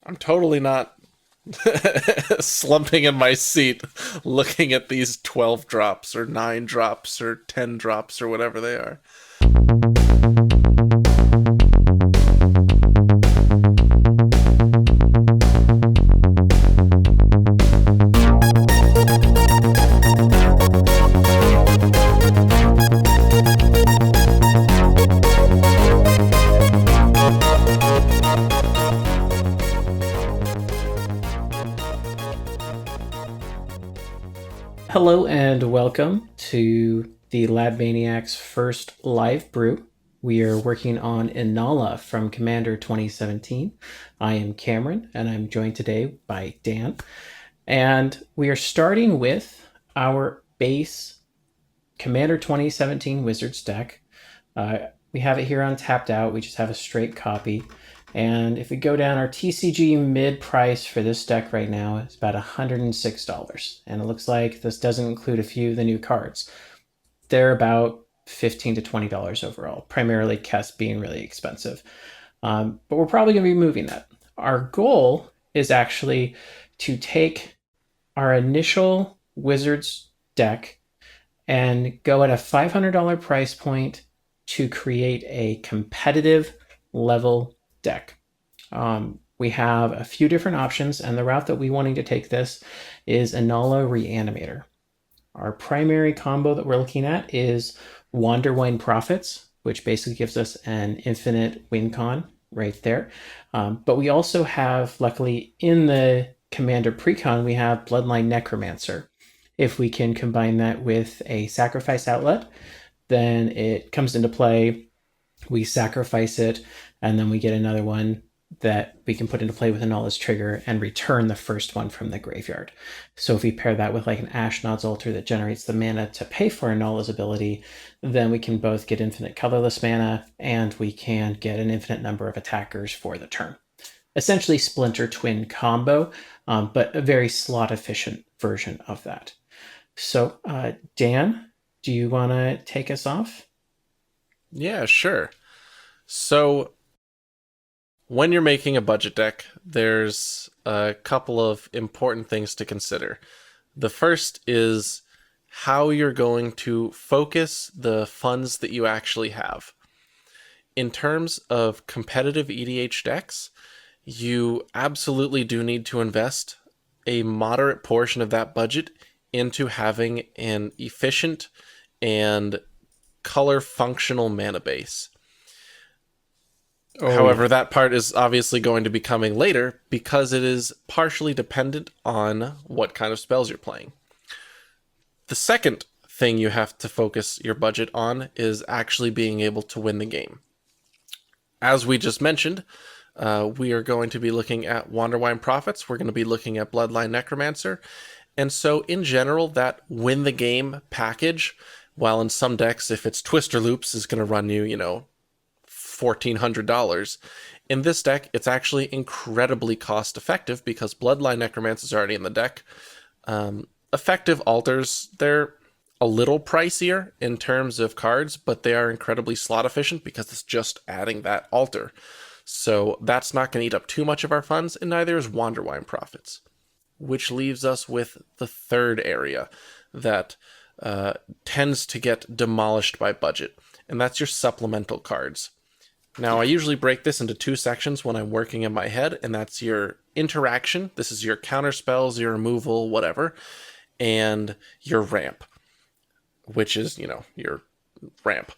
I'm totally not slumping in my seat looking at these 12 drops or 9 drops or 10 drops or whatever they are. Hello and welcome to the Lab Maniacs first live brew. We are working on Inalla from Commander 2017. I am Cameron and I'm joined today by Dan. And we are starting with our base Commander 2017 Wizards deck. We have it here on Tapped Out. We just have a straight copy. And if we go down, our TCG mid price for this deck right now is about $106. And it looks like this doesn't include a few of the new cards. They're about $15 to $20 overall, primarily Kess being really expensive. But we're probably going to be moving that. Our goal is actually to take our initial Wizards deck and go at a $500 price point to create a competitive level deck. We have a few different options, and the route that we wanting to take this is Inalla Reanimator. Our primary combo that we're looking at is Wanderwine Prophets, which basically gives us an infinite win con right there. But we also have, luckily, in the Commander Precon, we have Bloodline Necromancer. If we can combine that with a sacrifice outlet, then it comes into play. We sacrifice it, and then we get another one that we can put into play with Anala's trigger and return the first one from the graveyard. So if we pair that with like an Ashnod's Altar that generates the mana to pay for Anala's ability, then we can both get infinite colorless mana and we can get an infinite number of attackers for the turn. Essentially Splinter Twin combo, but a very slot efficient version of that. So Dan, do you want to take us off? Yeah, sure. So, when you're making a budget deck, there's a couple of important things to consider. The first is how you're going to focus the funds that you actually have. In terms of competitive EDH decks, you absolutely do need to invest a moderate portion of that budget into having an efficient and color functional mana base. However, Yeah. that part is obviously going to be coming later because it is partially dependent on what kind of spells you're playing. The second thing you have to focus your budget on is actually being able to win the game. As we just mentioned, we are going to be looking at Wanderwine Prophets. We're going to be looking at Bloodline Necromancer. And so, in general, that win the game package, while in some decks, if it's Twister Loops, is going to run you, $1,400. In this deck, it's actually incredibly cost effective because Bloodline Necromancer is already in the deck. Effective altars, they're a little pricier in terms of cards, but they are incredibly slot efficient because it's just adding that altar. So that's not going to eat up too much of our funds, and neither is Wanderwine Prophets. Which leaves us with the third area that tends to get demolished by budget, and that's your supplemental cards. Now, I usually break this into two sections when I'm working in my head, and that's your interaction. This is your counterspells, your removal, whatever, and your ramp, which is, your ramp.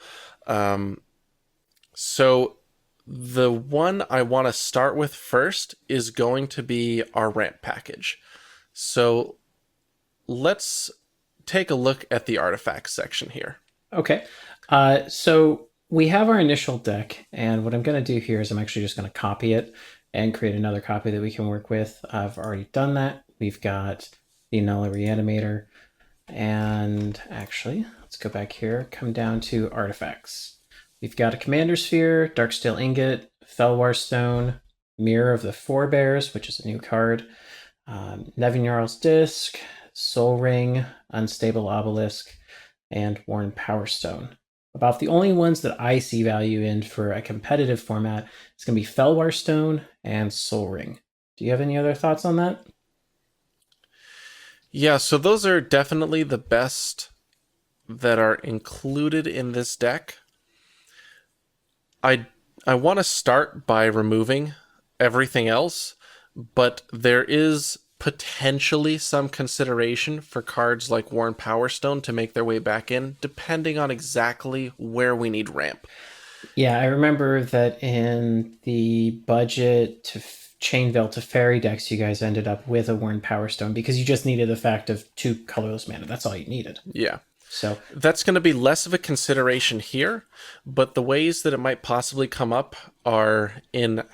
So the one I want to start with first is going to be our ramp package. So let's take a look at the artifacts section here. Okay. So we have our initial deck, and what I'm going to do here is I'm actually just going to copy it and create another copy that we can work with. I've already done that. We've got the Inalla Reanimator, and actually, let's go back here, come down to artifacts. We've got a Commander Sphere, Darksteel Ingot, Felwar Stone, Mirror of the Forebears, which is a new card, Nevin Jarl's Disc, Soul Ring, Unstable Obelisk, and Worn Power Stone. About the only ones that I see value in for a competitive format is going to be Felwar Stone and Soul Ring. Do you have any other thoughts on that? Yeah, so those are definitely the best that are included in this deck. I I want to start by removing everything else, but there is potentially some consideration for cards like Worn Power Stone to make their way back in, depending on exactly where we need ramp. Yeah, I remember that in the budget to Chainveil to Fairy decks, you guys ended up with a Worn Power Stone because you just needed the fact of 2 colorless mana. That's all you needed. Yeah. So That's going to be less of a consideration here, but the ways that it might possibly come up are in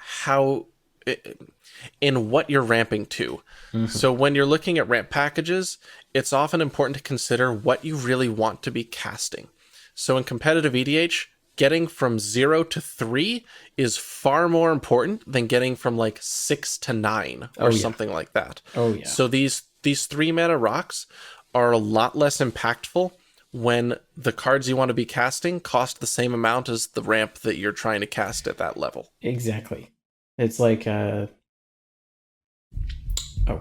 what you're ramping to. So when you're looking at ramp packages, it's often important to consider what you really want to be casting. So in competitive EDH, getting from 0 to 3 is far more important than getting from like 6 to 9 or something like that. Oh, yeah. So these 3 mana rocks are a lot less impactful when the cards you want to be casting cost the same amount as the ramp that you're trying to cast at that level. Exactly. It's like a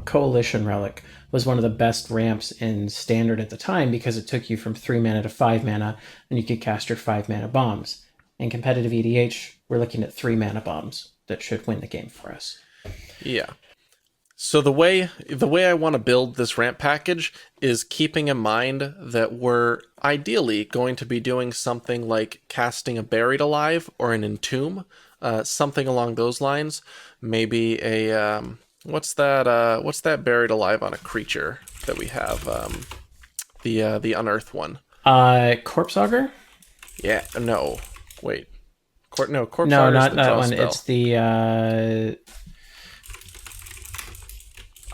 Coalition Relic was one of the best ramps in Standard at the time because it took you from 3 mana to 5 mana, and you could cast your 5 mana bombs. In competitive EDH, we're looking at 3 mana bombs that should win the game for us. Yeah. So the way I want to build this ramp package is keeping in mind that we're ideally going to be doing something like casting a Buried Alive or an Entomb, something along those lines. Maybe a what's that Buried Alive on a creature that we have? The Unearth one. Corpse Augur? Yeah. No. Wait. Corpse No, Augur is not the that draw one. spell. It's the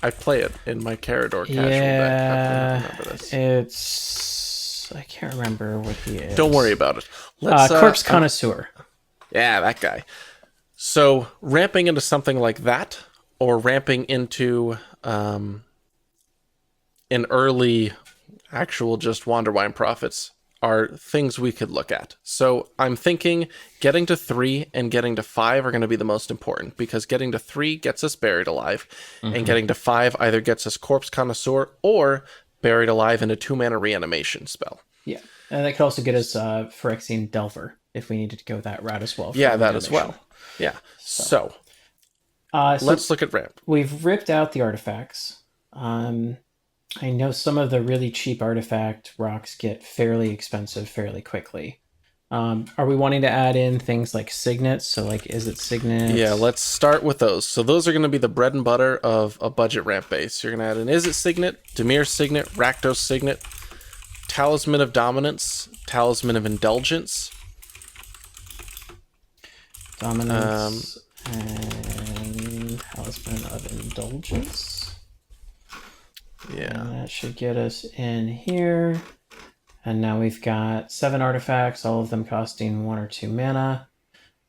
I play it in my Carador casual deck. How can I remember this? It's I can't remember what he is. Don't worry about it. Let's Corpse Connoisseur. Yeah, that guy. So ramping into something like that, or ramping into an early actual just Wanderwine Prophets are things we could look at. So I'm thinking getting to 3 and getting to 5 are going to be the most important, because getting to 3 gets us Buried Alive, and getting to 5 either gets us Corpse Connoisseur or Buried Alive in a 2-mana reanimation spell. Yeah, and that could also get us Phyrexian Delver if we needed to go that route as well. Yeah, that as well. Yeah. So let's look at ramp. We've ripped out the artifacts. I know some of the really cheap artifact rocks get fairly expensive fairly quickly. Are we wanting to add in things like signets? So like, is it signets? Yeah, let's start with those. So those are going to be the bread and butter of a budget ramp base. You're going to add an Is It Signet, Dimir Signet, Rakdos Signet, Talisman of Dominance, Talisman of Indulgence. Dominance and Talisman of Indulgence. Yeah. And that should get us in here. And now we've got 7 artifacts, all of them costing 1 or 2 mana.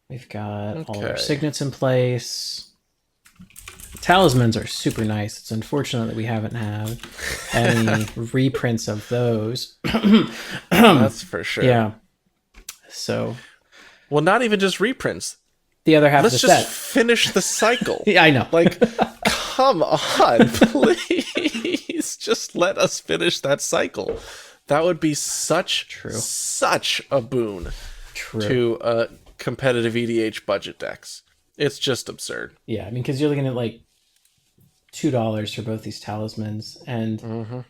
We've got all our signets in place. Talismans are super nice. It's unfortunate that we haven't had any reprints of those. That's for sure. Yeah. So. Well, not even just reprints. The other half Let's of the just set. finish the cycle. Yeah, I know. Like, come on, please. Just let us finish that cycle. That would be such a boon to competitive EDH budget decks. It's just absurd. Yeah, I mean, because you're looking at like $2 for both these talismans, and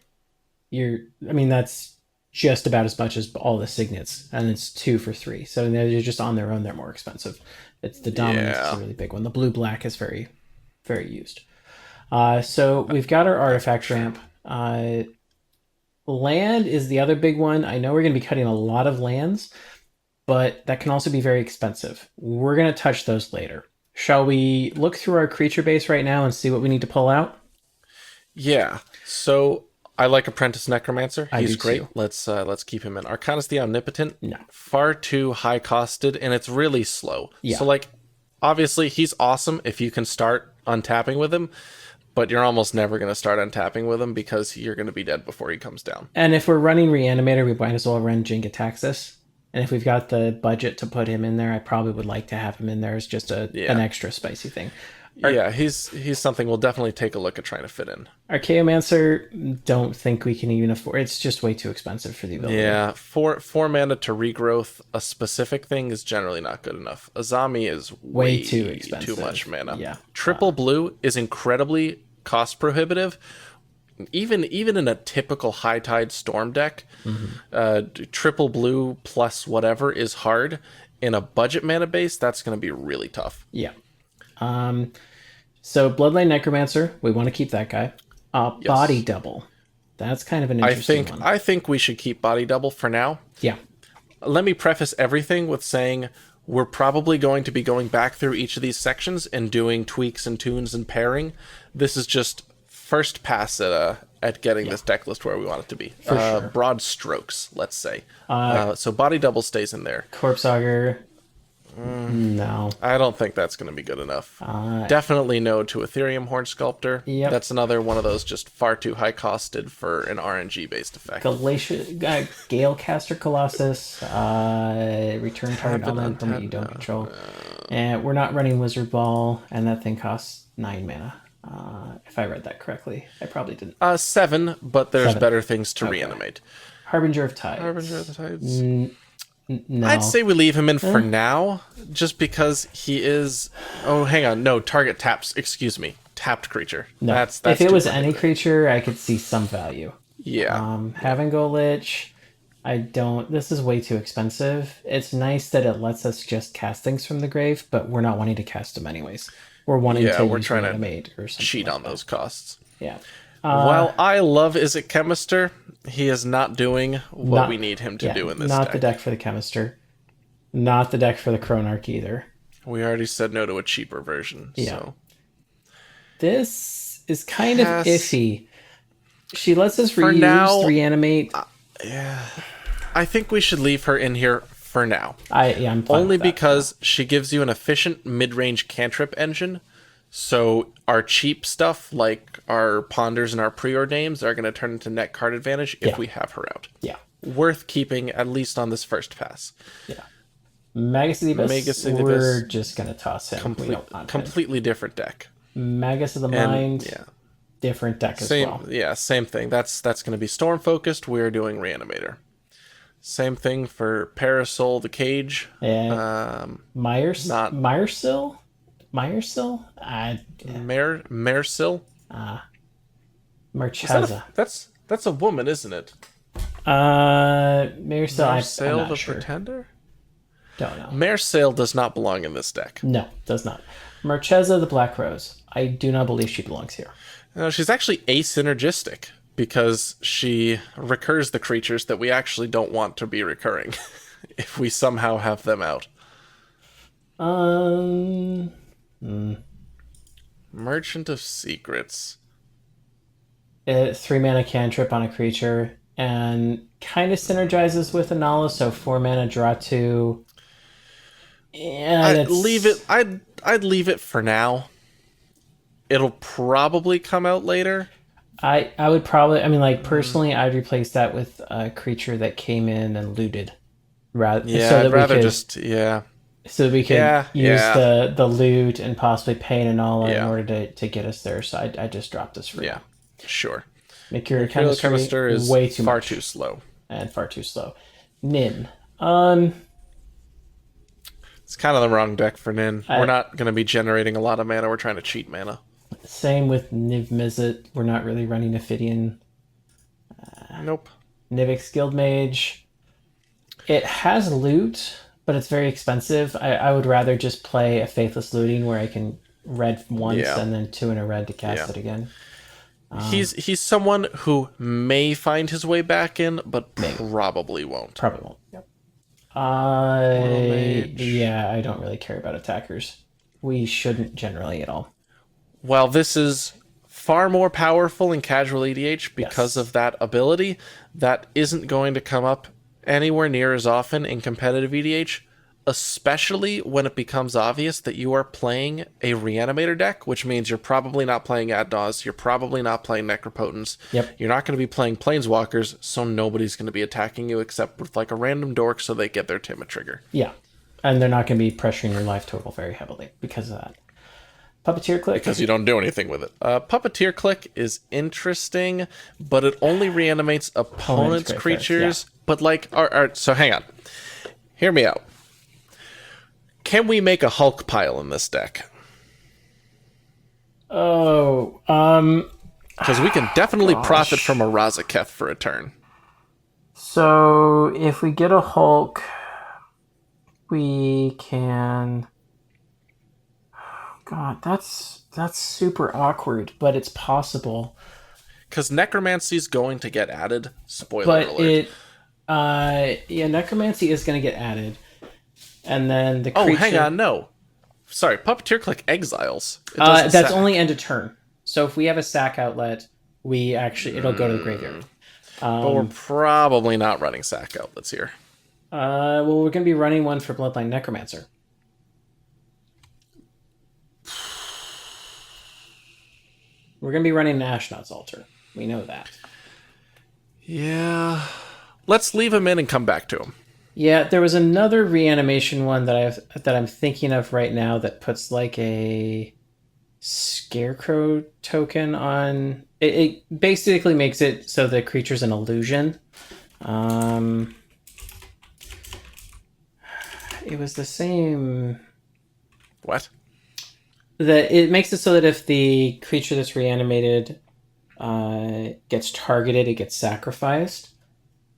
that's just about as much as all the signets, and it's 2 for 3. So they're just on their own, they're more expensive. It's the dominance is a really big one. The blue-black is very, very used. So we've got our artifact ramp. Land is the other big one. I know we're going to be cutting a lot of lands, but that can also be very expensive. We're going to touch those later. Shall we look through our creature base right now and see what we need to pull out? Yeah. So I like Apprentice Necromancer. He's great. Too. Let's keep him in. Arcanus the Omnipotent. No. Far too high costed, and it's really slow. Yeah. So like, obviously he's awesome if you can start untapping with him, but you're almost never going to start untapping with him because you're going to be dead before he comes down. And if we're running Reanimator, we might as well run Jingataxis. And if we've got the budget to put him in there, I probably would like to have him in there as just an extra spicy thing. Yeah, he's something we'll definitely take a look at trying to fit in. Archaeomancer, don't think we can even afford. It's just way too expensive for the ability. Yeah, four mana to regrowth a specific thing is generally not good enough. Azami is way too expensive. too much mana. Yeah. Triple blue is incredibly cost prohibitive. Even in a typical high tide storm deck, triple blue plus whatever is hard. In a budget mana base, that's going to be really tough. Yeah. So Bloodline Necromancer, we want to keep that guy. Body double. That's kind of an interesting one. I think we should keep body double for now. Yeah. Let me preface everything with saying we're probably going to be going back through each of these sections and doing tweaks and tunes and pairing. This is just first pass at getting this deck list where we want it to be. Sure. Broad strokes, let's say. So body double stays in there. Corpse Augur. No. I don't think that's going to be good enough. Definitely no to Ethereum Horn Sculptor. Yep. That's another one of those just far too high costed for an RNG-based effect. Galecaster Colossus. Return target element from what you don't control. And we're not running Wizard Ball, and that thing costs 9 mana. If I read that correctly. I probably didn't. 7, but there's 7. better things to reanimate. Harbinger of Tides. Harbinger of the Tides. No. I'd say we leave him in for now, just because he is... Oh, hang on. No, target taps. Excuse me. Tapped creature. No. That's if it was any creature, I could see some value. Yeah. Having Go Lich, I don't... This is way too expensive. It's nice that it lets us just cast things from the grave, but we're not wanting to cast them anyways. We're wanting to we're trying Reanimate or something cheat like on those costs. Yeah. While I love Izzet Chemister, he is not doing what we need him to do in this deck. Not the deck for the Chemister. Not the deck for the Chronarch either. We already said no to a cheaper version. Yeah. So. This is kind of iffy. She lets us reanimate. Yeah. I think we should leave her in here for now. I'm fine Only with that. because she gives you an efficient mid-range cantrip engine. So our cheap stuff, like our Ponders and our Preordains, are going to turn into net card advantage if we have her out. Yeah. Worth keeping, at least on this first pass. Yeah. Magus of the Abyss, we're just going to toss him. Completely different deck. Magus of the Mind, different deck as well. Yeah, same thing. That's going to be Storm-focused. We're doing Reanimator. Same thing for Parasol the Cage. Myrsil? Marchesa. That's a woman, isn't it? Myrsil, I'm not the sure. Pretender? Don't know. Myrsil does not belong in this deck. No, does not. Marchesa the Black Rose. I do not believe she belongs here. No, she's actually asynergistic because she recurs the creatures that we actually don't want to be recurring if we somehow have them out. Merchant of Secrets. 3 mana cantrip on a creature and kind of synergizes with Anala, so 4 mana draw 2. Yeah, I'd leave it for now. It'll probably come out later. I would probably, personally, I'd replace that with a creature that came in and looted. So that we could use the loot and possibly pay an Anala in order to get us there. So I just dropped this for you. Sure. Mercurial Chemistry is way too far much. too slow. And far too slow. Nin. It's kind of the wrong deck for Nin. We're not going to be generating a lot of mana. We're trying to cheat mana. Same with Niv Mizzet. We're not really running Ophidian. Nope. Nivix Guildmage. It has loot, but it's very expensive. I would rather just play a Faithless Looting where I can red once and then 2 in a red to cast it again. He's someone who may find his way back in, but probably won't. Probably won't. Yep. I don't really care about attackers. We shouldn't generally at all. While this is far more powerful in casual EDH because of that ability, that isn't going to come up anywhere near as often in competitive EDH, especially when it becomes obvious that you are playing a Reanimator deck, which means you're probably not playing Adnos, you're probably not playing Necropotence, you're not going to be playing Planeswalkers, so nobody's going to be attacking you except with like a random dork so they get their Timid trigger. Yeah, and they're not going to be pressuring your life total very heavily because of that. Puppeteer Click. because you don't do anything with it. Puppeteer Click is interesting, but it only reanimates opponents' creatures. Yeah. But like, so hang on. Hear me out. Can we make a Hulk pile in this deck? Oh, because we can definitely profit from a Razaketh for a turn. So if we get a Hulk, we can. God, that's super awkward, but it's possible. Because Necromancy's going to get added. Spoiler alert. Necromancy is going to get added. And then the creature... Oh, hang on, no. Sorry, Puppeteer Click exiles. That's only end of turn. So if we have a sack outlet, it'll go to the graveyard. But we're probably not running sack outlets here. Well, we're going to be running one for Bloodline Necromancer. We're going to be running an Ashnod's Altar. We know that. Yeah. Let's leave him in and come back to him. Yeah, there was another reanimation one that I'm thinking of right now that puts like a Scarecrow token on... It basically makes it so the creature's an illusion. It was the same... What? It makes it so that if the creature that's reanimated gets targeted, it gets sacrificed.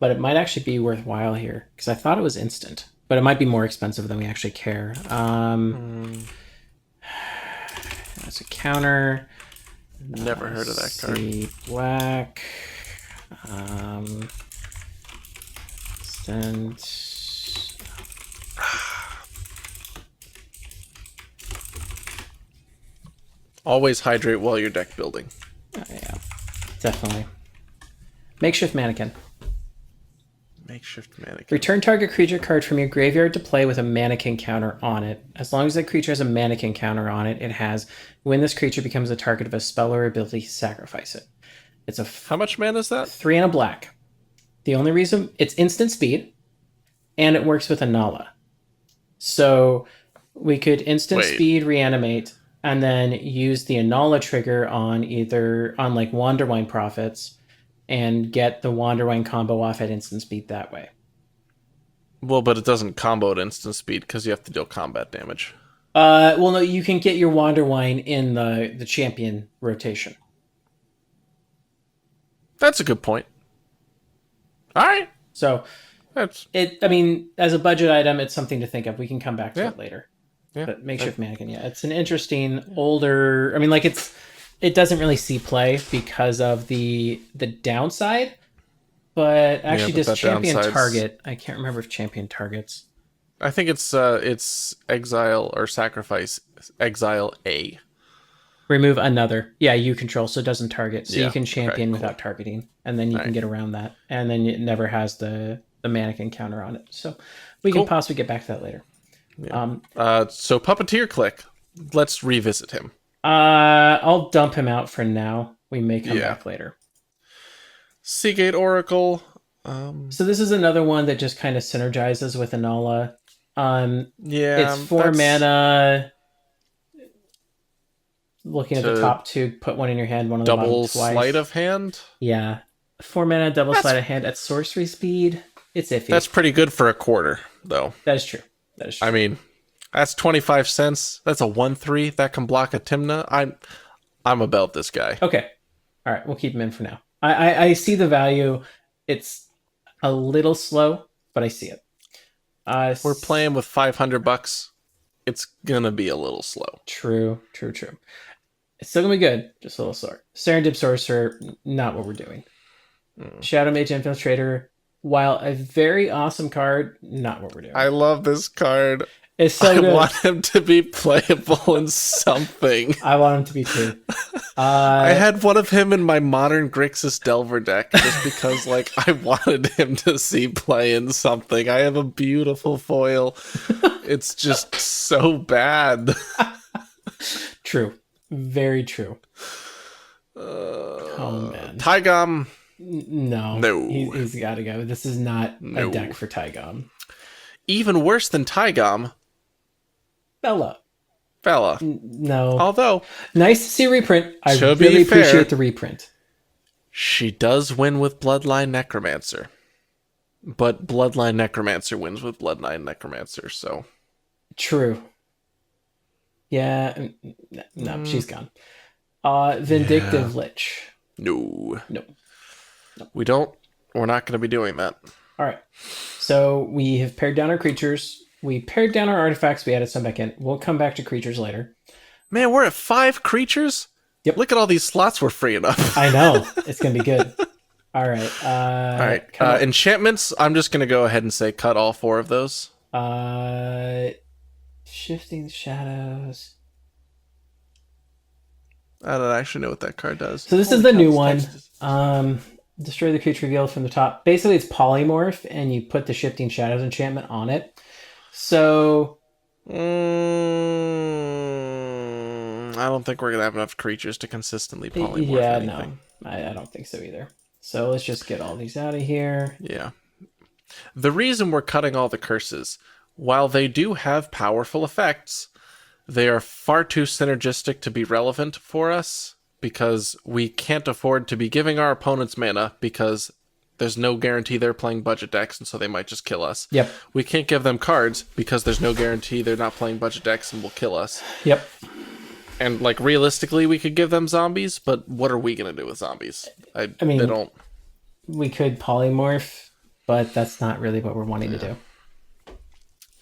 But it might actually be worthwhile here, because I thought it was instant. But it might be more expensive than we actually care. That's a counter. Never heard of that card. Black. Instant. Always hydrate while you're deck building. Yeah, definitely. Makeshift Mannequin. Makeshift Mannequin. Return target creature card from your graveyard to play with a mannequin counter on it. As long as that creature has a mannequin counter on it, it has, when this creature becomes a target of a spell or ability, sacrifice it. It's a... How much mana is that? 3 and a black. The only reason... It's instant speed, and it works with Anala. So we could instant speed reanimate, and then use the Anala trigger on like Wanderwine Prophets, and get the Wanderwine combo off at instant speed that way. Well, but it doesn't combo at instant speed because you have to deal combat damage. Well, no, you can get your Wanderwine in the champion rotation. That's a good point. All right. So, I mean, as a budget item, it's something to think of. We can come back to it later. Yeah. But Makeshift Mannequin, it's an interesting older... I mean, like, it doesn't really see play because of the downside, but actually does champion target. I can't remember if champion targets. I think it's exile or sacrifice. Exile a. Remove another. Yeah, you control, so it doesn't target. So you can champion without targeting, and then you can get around that. And then it never has the mannequin counter on it. So we can possibly get back to that later. Yeah. So Puppeteer Click. Let's revisit him. I'll dump him out for now. We may come back later. Seagate Oracle. So this is another one that just kind of synergizes with Anala. It's 4 mana. Looking at the top two, put one in your hand, one on the bottom twice. Double sleight of hand? Yeah. 4 mana, double sleight of hand at sorcery speed. It's iffy. That's pretty good for a quarter, though. That is true. I mean, that's 25 cents. That's a 1/3 that can block a Tymna. I'm about this guy. Okay. All right, we'll keep him in for now. I see the value. It's a little slow, but I see it. We're playing with $500. It's gonna be a little slow. True. It's still gonna be good, just a little slower. Serendip Sorcerer, not what we're doing. Shadow Mage Infiltrator, while a very awesome card, not what we're doing. I love this card. It's so good. I want him to be playable in something. I want him to be too. I had one of him in my Modern Grixis Delver deck just because, like, I wanted him to see play in something. I have a beautiful foil. It's just so bad. True. Very true. Oh, man. Tygom. No. He's got to go. This is not a deck for Tygom. Even worse than Tygom. Bella. Bella. No. Although, Nice to see a reprint. I to really be fair, appreciate the reprint. she does win with Bloodline Necromancer. But Bloodline Necromancer wins with Bloodline Necromancer, so... True. Yeah. No, she's gone. Vindictive Yeah. Lich. No. No. We're not going to be doing that. All right. So we have pared down our creatures. We pared down our artifacts. We added some back in. We'll come back to creatures later. Man, we're at 5 creatures? Yep. Look at all these slots we're freeing up. I know. It's going to be good. All right. All right. Enchantments, I'm just going to go ahead and say cut all 4 of those. Shifting Shadows. I don't actually know what that card does. So this is the new one. Destroy the creature revealed from the top. Basically, it's Polymorph, and you put the Shifting Shadows enchantment on it. So... I don't think we're going to have enough creatures to consistently polymorph anything. No. I don't think so either. So let's just get all these out of here. Yeah. The reason we're cutting all the curses, while they do have powerful effects, they are far too synergistic to be relevant for us because we can't afford to be giving our opponents mana because there's no guarantee they're playing budget decks and so they might just kill us. Yep. We can't give them cards because there's no guarantee they're not playing budget decks and will kill us. Yep. And like realistically we could give them zombies, but what are we going to do with zombies? I mean, they don't. We could polymorph, but that's not really what we're wanting to do.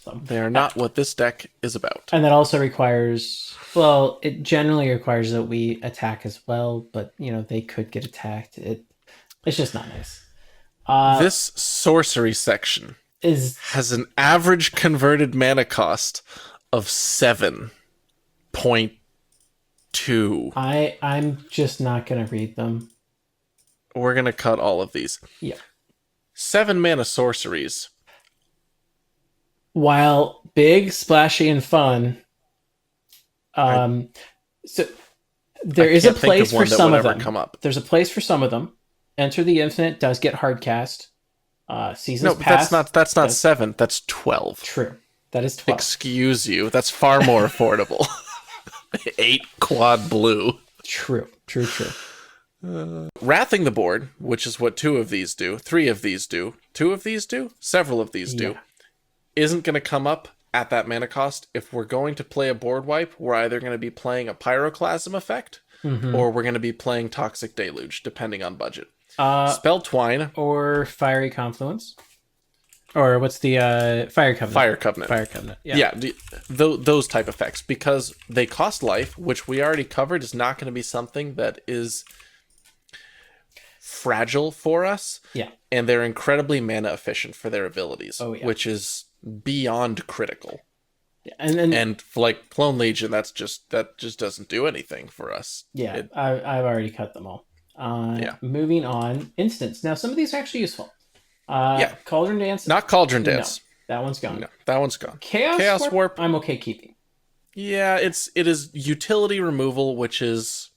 So they are not what this deck is about. And that also requires, well, it generally requires that we attack as well, but you know, they could get attacked. It's just not nice. This sorcery section has an average converted mana cost of 7.2. I'm just not gonna read them. We're gonna cut all of these. Yeah. 7 mana sorceries. While big, splashy, and fun, so there is a place for some of them. Come up. There's a place for some of them. Enter the Infinite does get hard cast. Seasons Past. That's not 7. That's 12. True. That is 12. Excuse you. That's far more affordable. 8 quad blue. True. Wrathing the board, which is what 2 of these do, 3 of these do, 2 of these do, several of these do, isn't going to come up at that mana cost. If we're going to play a board wipe, we're either going to be playing a Pyroclasm effect, or we're going to be playing Toxic Deluge, depending on budget. Spell Twine. Or Fiery Confluence. Or what's the Fire Covenant? Fire Covenant. Fire Covenant, yeah. Those type effects, because they cost life, which we already covered is not going to be something that is fragile for us. Yeah. And they're incredibly mana efficient for their abilities, which is beyond critical. Yeah. And like Clone Legion, that just doesn't do anything for us. Yeah, I've already cut them all. Moving on, Instants. Now some of these are actually useful. Cauldron Dance. Not Cauldron Dance. No, that one's gone. No, that one's gone. Chaos Warp. I'm okay keeping. Yeah, it is utility removal, which is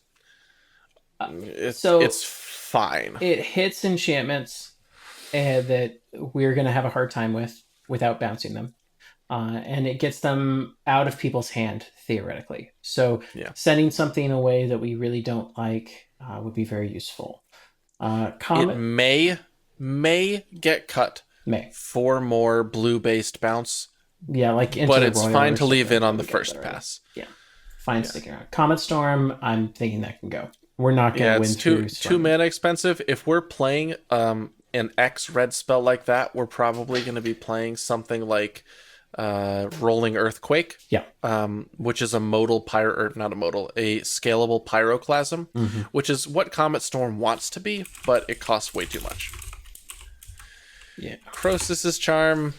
it's fine. It hits enchantments that we're gonna have a hard time with without bouncing them. And it gets them out of people's hand, theoretically. So sending something away that we really don't like would be very useful. It may get cut for more blue-based bounce. Yeah, like into but the it's Royal fine to leave in on the first pass. Yeah, fine sticking around. Comet Storm, I'm thinking that can go. We're not going to win through. Too mana expensive. If we're playing an X red spell like that, we're probably going to be playing something like Rolling Earthquake. Yeah. Which is a scalable pyroclasm, which is what Comet Storm wants to be, but it costs way too much. Yeah. Crosis's Charm.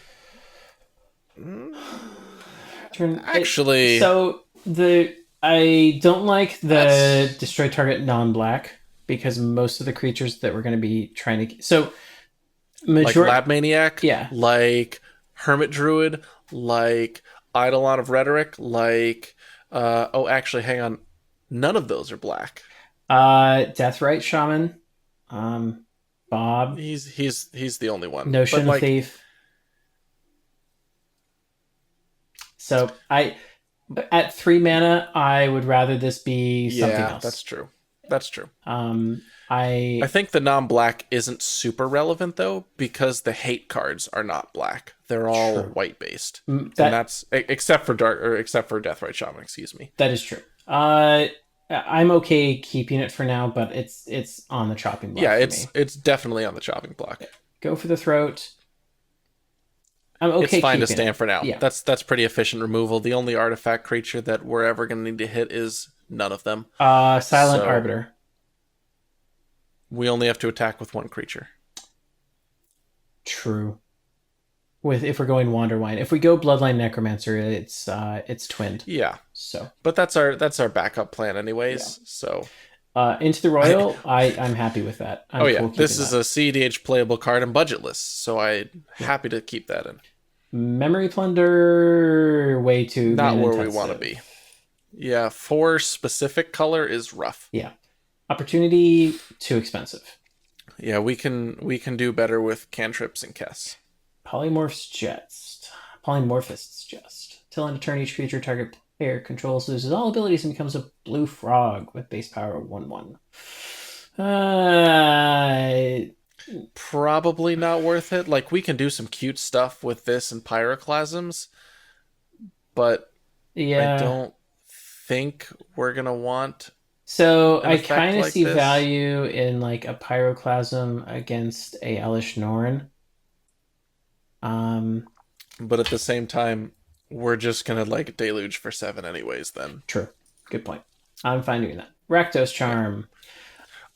I don't like the destroy target non-black because most of the creatures that we're going to be trying to like Lab Maniac, yeah, like Hermit Druid, like Eidolon of Rhetoric, like actually hang on, none of those are black. Deathrite Shaman, Bob, he's the only one. Notion Thief. So At 3 mana, I would rather this be something Yeah, that's else. true. That's true. Um, I I think the non-black isn't super relevant though because the hate cards are not black. They're all true. white based. And That that's except for dark or except for Deathrite Shaman, excuse me. that is true. I'm okay keeping it for now, but it's on the chopping block Yeah, for it's me. it's definitely on the chopping block. Go for the throat. I'm It's okay fine to keeping it. stand for now. Yeah. That's pretty efficient removal. The only artifact creature that we're ever gonna need to hit is none of them. Silent So Arbiter. we only have to attack with one creature. True. With if we're going Wanderwine, if we go Bloodline Necromancer, it's twinned. Yeah. So But that's our backup plan yeah. anyways. So Into the Royal, I'm happy with that. I'm oh yeah, cool this keeping is that. a cEDH playable card and budgetless, so I'm Yeah. happy to keep that in. Memory Plunder, way too Not mana where we want to intensive. be. Yeah, 4 specific color is rough. Yeah. Opportunity, too expensive. Yeah, we can do better with cantrips and Kess. Polymorphist's Jest. Till end of turn, each creature target player controls loses all abilities and becomes a blue frog with base power 1/1. Uh, Probably not worth it. Like we can do some cute stuff with this and pyroclasms, but I yeah. don't think we're gonna want So an I effect kind of like see this. value in like a pyroclasm against a Elish Norn. Um, But at the same time, we're just gonna like deluge for 7 anyways. Then true. Good point. I'm fine doing that. Rakdos yeah, Charm.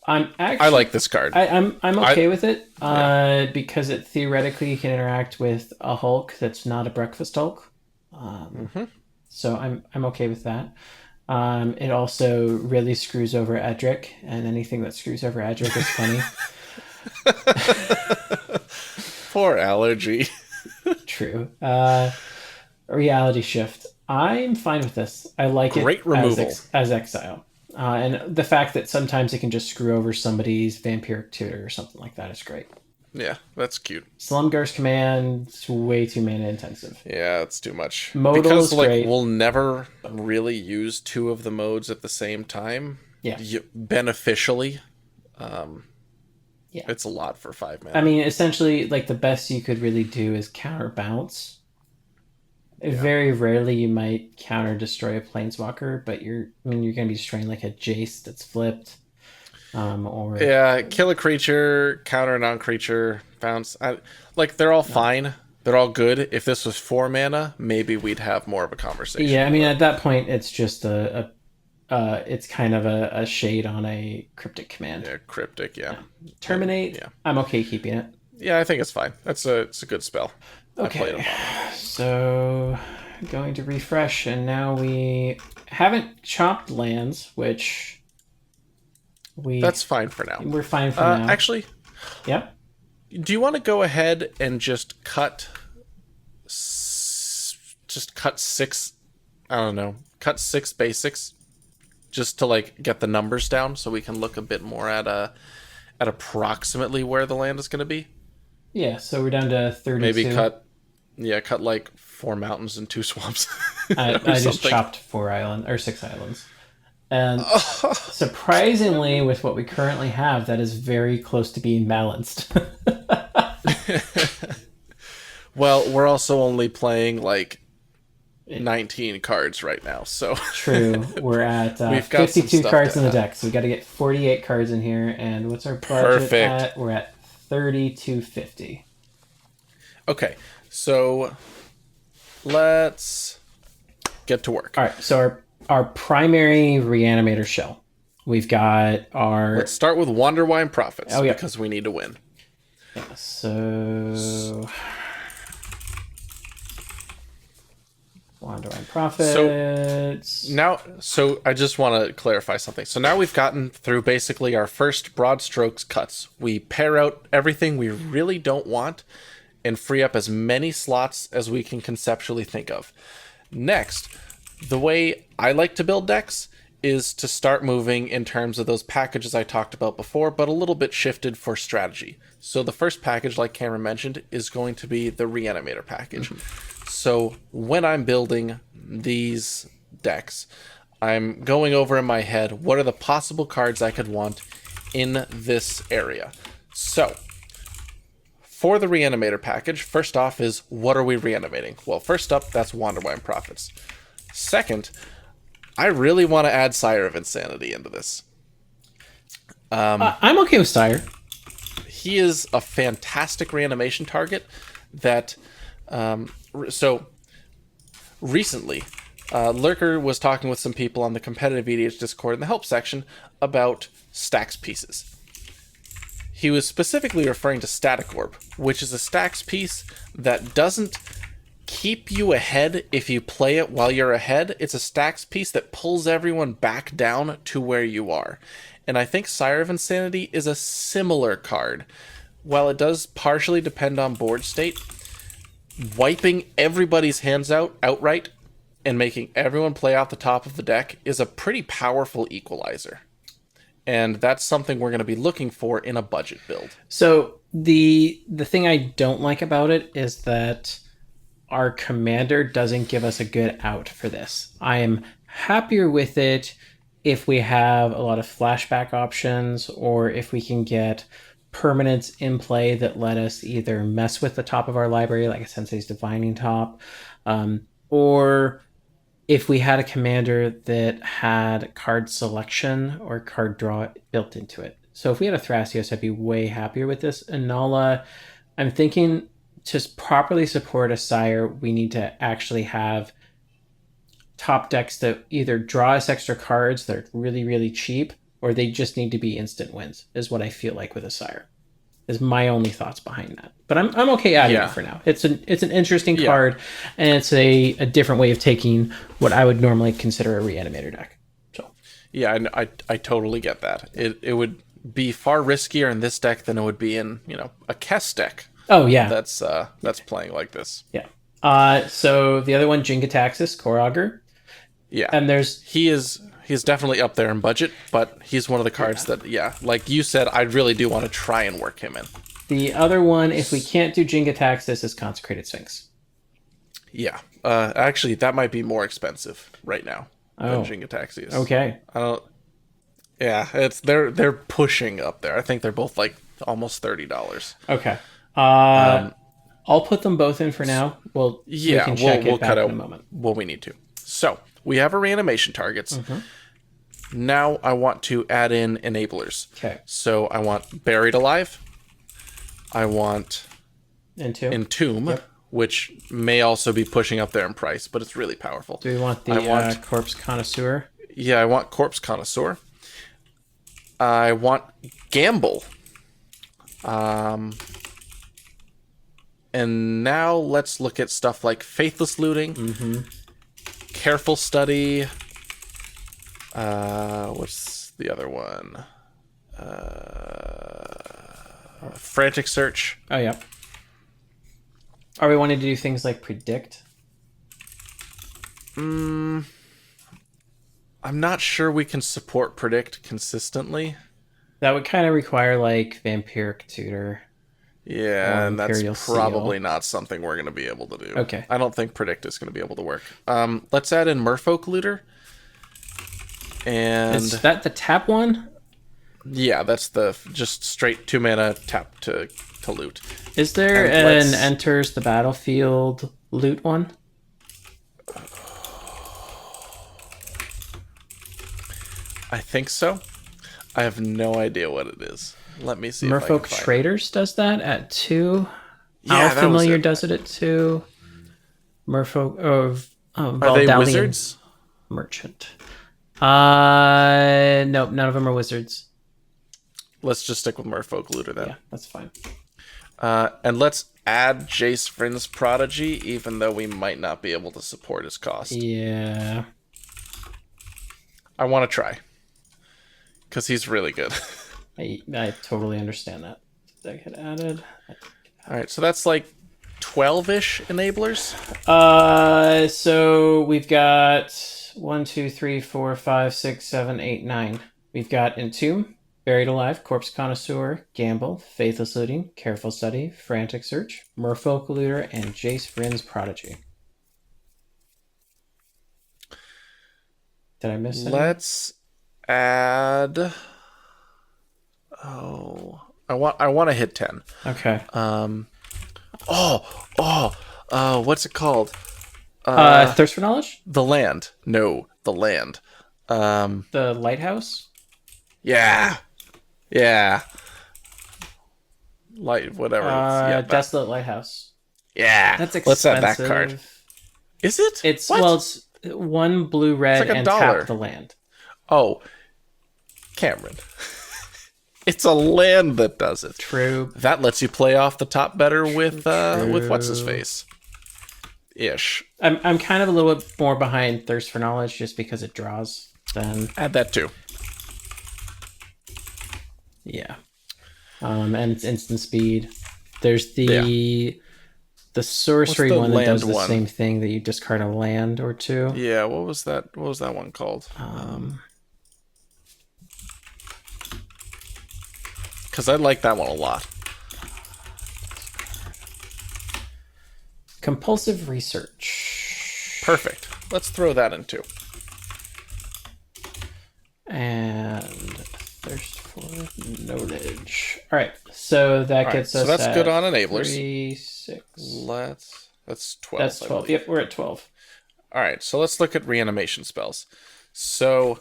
I'm I actually like this card. I'm I okay with it. yeah. Because it theoretically can interact with a Hulk that's not a breakfast Hulk. Um, Hmm. so I'm okay with that. It also really screws over Edric, and anything that screws over Edric is funny. Poor allergy. True. Reality shift. I'm fine with this. I like it Great removal. as exile. And the fact that sometimes it can just screw over somebody's vampiric tutor or something like that is great. Yeah, that's cute. Slumgar's command is way too mana intensive. Yeah, it's too much. Modal Because is like great. we'll never really use 2 of the modes at the same time. Yeah. Beneficially. Yeah. It's a lot for 5 I mana. mean, essentially, like the best you could really do is counter bounce. Yeah. Very rarely you might counter destroy a planeswalker, but you're going to be destroying like a Jace that's flipped. Or Yeah, kill a creature, counter a non-creature, bounce. Like they're all fine. They're all good. If this was 4 mana, maybe we'd have more of a conversation. yeah, I mean, but at that point, it's just it's kind of a shade on a cryptic command. yeah, cryptic. Yeah. Terminate. Yeah. I'm okay keeping it. Yeah, I think it's fine. It's a good spell. I played Okay, them on. so going to refresh, and now we haven't chopped lands, which That's fine for now. we're fine for now. Actually, Yep. do you want to go ahead and just cut 6? I don't know. Cut 6 basics, just to like get the numbers down, so we can look a bit more at approximately where the land is going to be. Yeah, so we're down to 32. Maybe cut like 4 mountains and 2 swamps. I or just something. chopped 6 islands. And surprisingly, with what we currently have, that is very close to being balanced. Well, we're also only playing like 19 cards right now, so True. We're at we've got some 52 stuff cards to in the add. deck, so we got to get 48 cards in here. And what's our budget Perfect. at? We're at 3250. Okay, so let's get to work. All right, so our primary reanimator shell. We've got our Let's start with Wanderwine Profits, Oh, yeah. because we need to win. yeah, so Wandering Profits. So I just want to clarify something. So now we've gotten through basically our first broad strokes cuts. We pare out everything we really don't want and free up as many slots as we can conceptually think of. Next, the way I like to build decks is to start moving in terms of those packages I talked about before, but a little bit shifted for strategy. So the first package, like Cameron mentioned, is going to be the Reanimator package. So when I'm building these decks, I'm going over in my head what are the possible cards I could want in this area. So, for the Reanimator package, first off is what are we reanimating? Well, first up, that's Wanderwine Prophets. Second, I really want to add Sire of Insanity into this. I'm okay with Sire. He is a fantastic reanimation target that, so recently, Lurker was talking with some people on the competitive EDH Discord in the help section about stacks pieces. He was specifically referring to Static Orb, which is a stacks piece that doesn't keep you ahead if you play it while you're ahead. It's a stacks piece that pulls everyone back down to where you are. And I think Sire of Insanity is a similar card. While it does partially depend on board state, wiping everybody's hands out outright and making everyone play off the top of the deck is a pretty powerful equalizer. And that's something we're going to be looking for in a budget build. So the thing I don't like about it is that our commander doesn't give us a good out for this. I am happier with it if we have a lot of flashback options, or if we can get permanents in play that let us either mess with the top of our library, like a Sensei's Divining Top, or if we had a commander that had card selection or card draw built into it. So if we had a Thrasios, I'd be way happier with this. Anala, I'm thinking to properly support a Sire, we need to actually have top decks that either draw us extra cards that are really, really cheap, or they just need to be instant wins, is what I feel like with a Sire. Is my only thoughts behind that. But I'm okay adding it for now. It's an interesting card, and it's a different way of taking what I would normally consider a Reanimator deck. So yeah, I totally get that. It would be far riskier in this deck than it would be in, a Kess deck. Oh yeah. That's playing like this. Yeah. So the other one, Jin-Gitaxias, Core Augur. Yeah. And he's definitely up there in budget, but he's one of the cards that, like you said, I really do want to try and work him in. The other one, if we can't do Jin-Gitaxias, is Consecrated Sphinx. Yeah. Actually, that might be more expensive right now than Jin-Gitaxias. Okay. Yeah, they're pushing up there. I think they're both like almost $30. Okay. I'll put them both in for now. We'll cut out in a moment. what we need to. So we have our reanimation targets. Mm-hmm. Now I want to add in enablers. Okay. So I want Buried Alive. I want Entomb, which may also be pushing up there in price, but it's really powerful. Do we want the Corpse Connoisseur? Yeah, I want Corpse Connoisseur. I want Gamble. And now let's look at stuff like Faithless Looting, Careful Study. What's the other one? Frantic Search. Oh, yeah. Are we wanting to do things like Predict? I'm not sure we can support Predict consistently. That would kind of require like Vampiric Tutor. Yeah, and that's Imperial probably Seal. not something we're going to be able to do. Okay. I don't think Predict is going to be able to work. Let's add in Merfolk Looter. And Is that the tap one? Yeah, that's the just straight 2 mana tap to loot. Is there an enters the battlefield loot one? I think so. I have no idea what it is. Let me see. Merfolk Traders does that at 2. Yeah, Owl Familiar does it at 2. Merfolk Are they wizards? Merchant. Nope, none of them are wizards. Let's just stick with Merfolk Looter then. Yeah, that's fine. And let's add Jace Vryn's Prodigy, even though we might not be able to support his cost. Yeah. I want to try. Because he's really good. I totally understand that. Did that get added? Alright, so that's like 12-ish enablers. So we've got 1, 2, 3, 4, 5, 6, 7, 8, 9. We've got Entomb, Buried Alive, Corpse Connoisseur, Gamble, Faithless Looting, Careful Study, Frantic Search, Merfolk Looter, and Jace Vryn's Prodigy. Did I miss any? Let's add. Oh, I want to hit 10. Okay. What's it called? Thirst for Knowledge? The land. No, the land. The Lighthouse? Yeah, yeah. Light, whatever. Yeah, Desolate Lighthouse. yeah. That's Let's expensive. add that card. Is it? It's what? well, it's one blue red like and $1. tap the land. Oh, Cameron. It's a land that does it. True. That lets you play off the top better with True. what's his face. Ish. I'm kind of a little bit more behind Thirst for Knowledge just because it draws. Then Add that too. yeah. And it's instant speed. There's the sorcery What's the one that does land the one? same thing that you discard a land or two. Yeah, what was that one called? Because I like that one a lot. Compulsive Research. Perfect. Let's throw that in too. And Thirst for Knowledge. All right, so that gets us. So that's at good on enablers. 3, 6. That's 12. That's 12. Yep, we're at 12. All right, so let's look at reanimation spells. So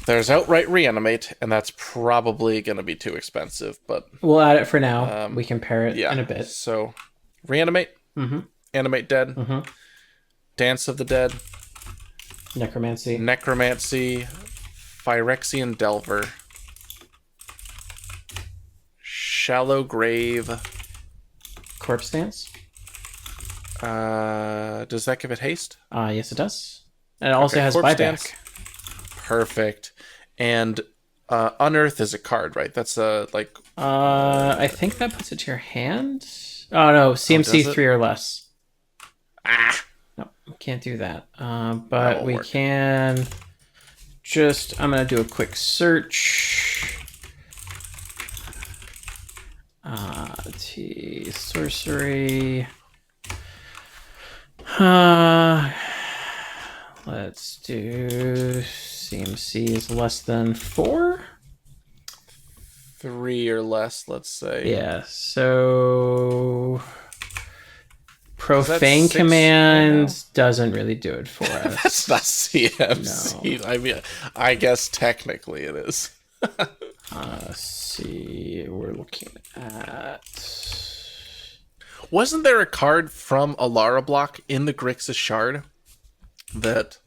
there's outright reanimate, and that's probably going to be too expensive, but We'll add it for now. We can pair it yeah. in a bit. So reanimate, animate dead, dance of the dead, Necromancy. necromancy, Phyrexian delver, shallow grave. Corpse Dance. Does that give it haste? Yes, it does. And it also Okay, has Corpse buyback. Dance. Perfect. And unearth is a card, right? That's like. I think that puts it to your hand. Oh no, CMC does it? 3 or less. Ah. No, we can't do that. But won't we work. can just. I'm gonna do a quick search. Sorcery. Let's do CMC is less than 4. 3 or less, let's say. Yeah, so Profane six Command doesn't really do it for us. That's not CMC. No. I mean, I guess technically it is. Let's see, we're looking at. Wasn't there a card from Alara block in the Grixis Shard that,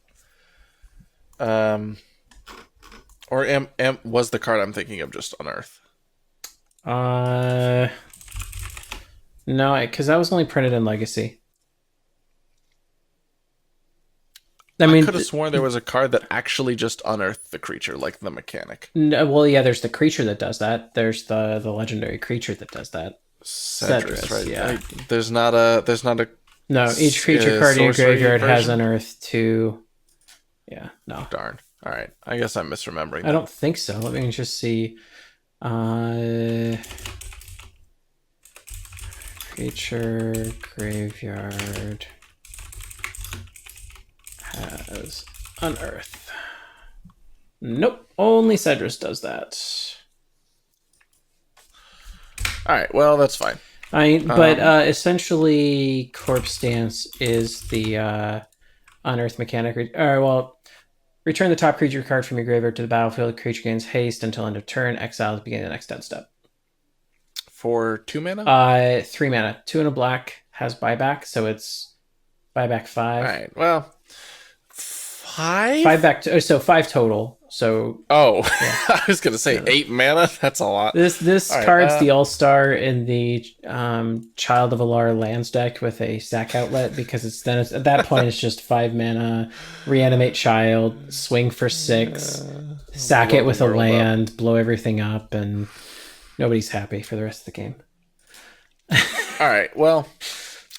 or was the card I'm thinking of just unearth? No, because that was only printed in Legacy. I mean, could have sworn there was a card that actually just unearthed the creature, like the mechanic. no, well, yeah, there's the creature that does that. There's the legendary creature that does that. cEDH, right? Yeah. There's not a. No, each creature card in your sorcery graveyard has version? unearthed 2. Yeah, no. Darn. All right. I guess I'm misremembering. I don't think so. Let me just see. Creature graveyard has unearth. Nope, only cEDH does that. All right. Well, that's fine. But essentially, Corpse Dance is the unearth mechanic. Return the top creature card from your graveyard to the battlefield. Creature gains haste until end of turn. Exiles beginning the next end step. For 2 mana? 3 mana. 2 and a black has buyback, so it's buyback 5. All right. Well, 5? 5 back to, so 5 total. So Oh, I was gonna say 8 mana. That's a lot. this All right, card's the all-star in the Child of Alara lands deck with a sack outlet, because it's at that point it's just 5 mana, reanimate child, swing for 6, sack it with a world up. land, blow everything up, and nobody's happy for the rest of the game. All right. Well,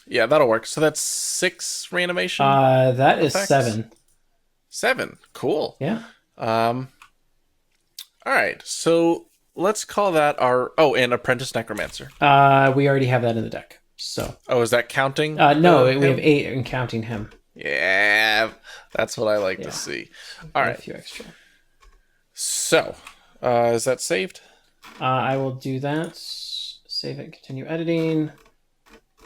yeah, that'll work. So that's 6 reanimation. That is effects? 7. 7. Cool. Yeah. All right. So let's call that our and Apprentice Necromancer. We already have that in the deck. So Oh, is that counting? no, him? we have 8 and counting him. Yeah, that's what I like to Yeah. see. So All get a right. few extra. So, is that saved? I will do that. Save it, continue editing.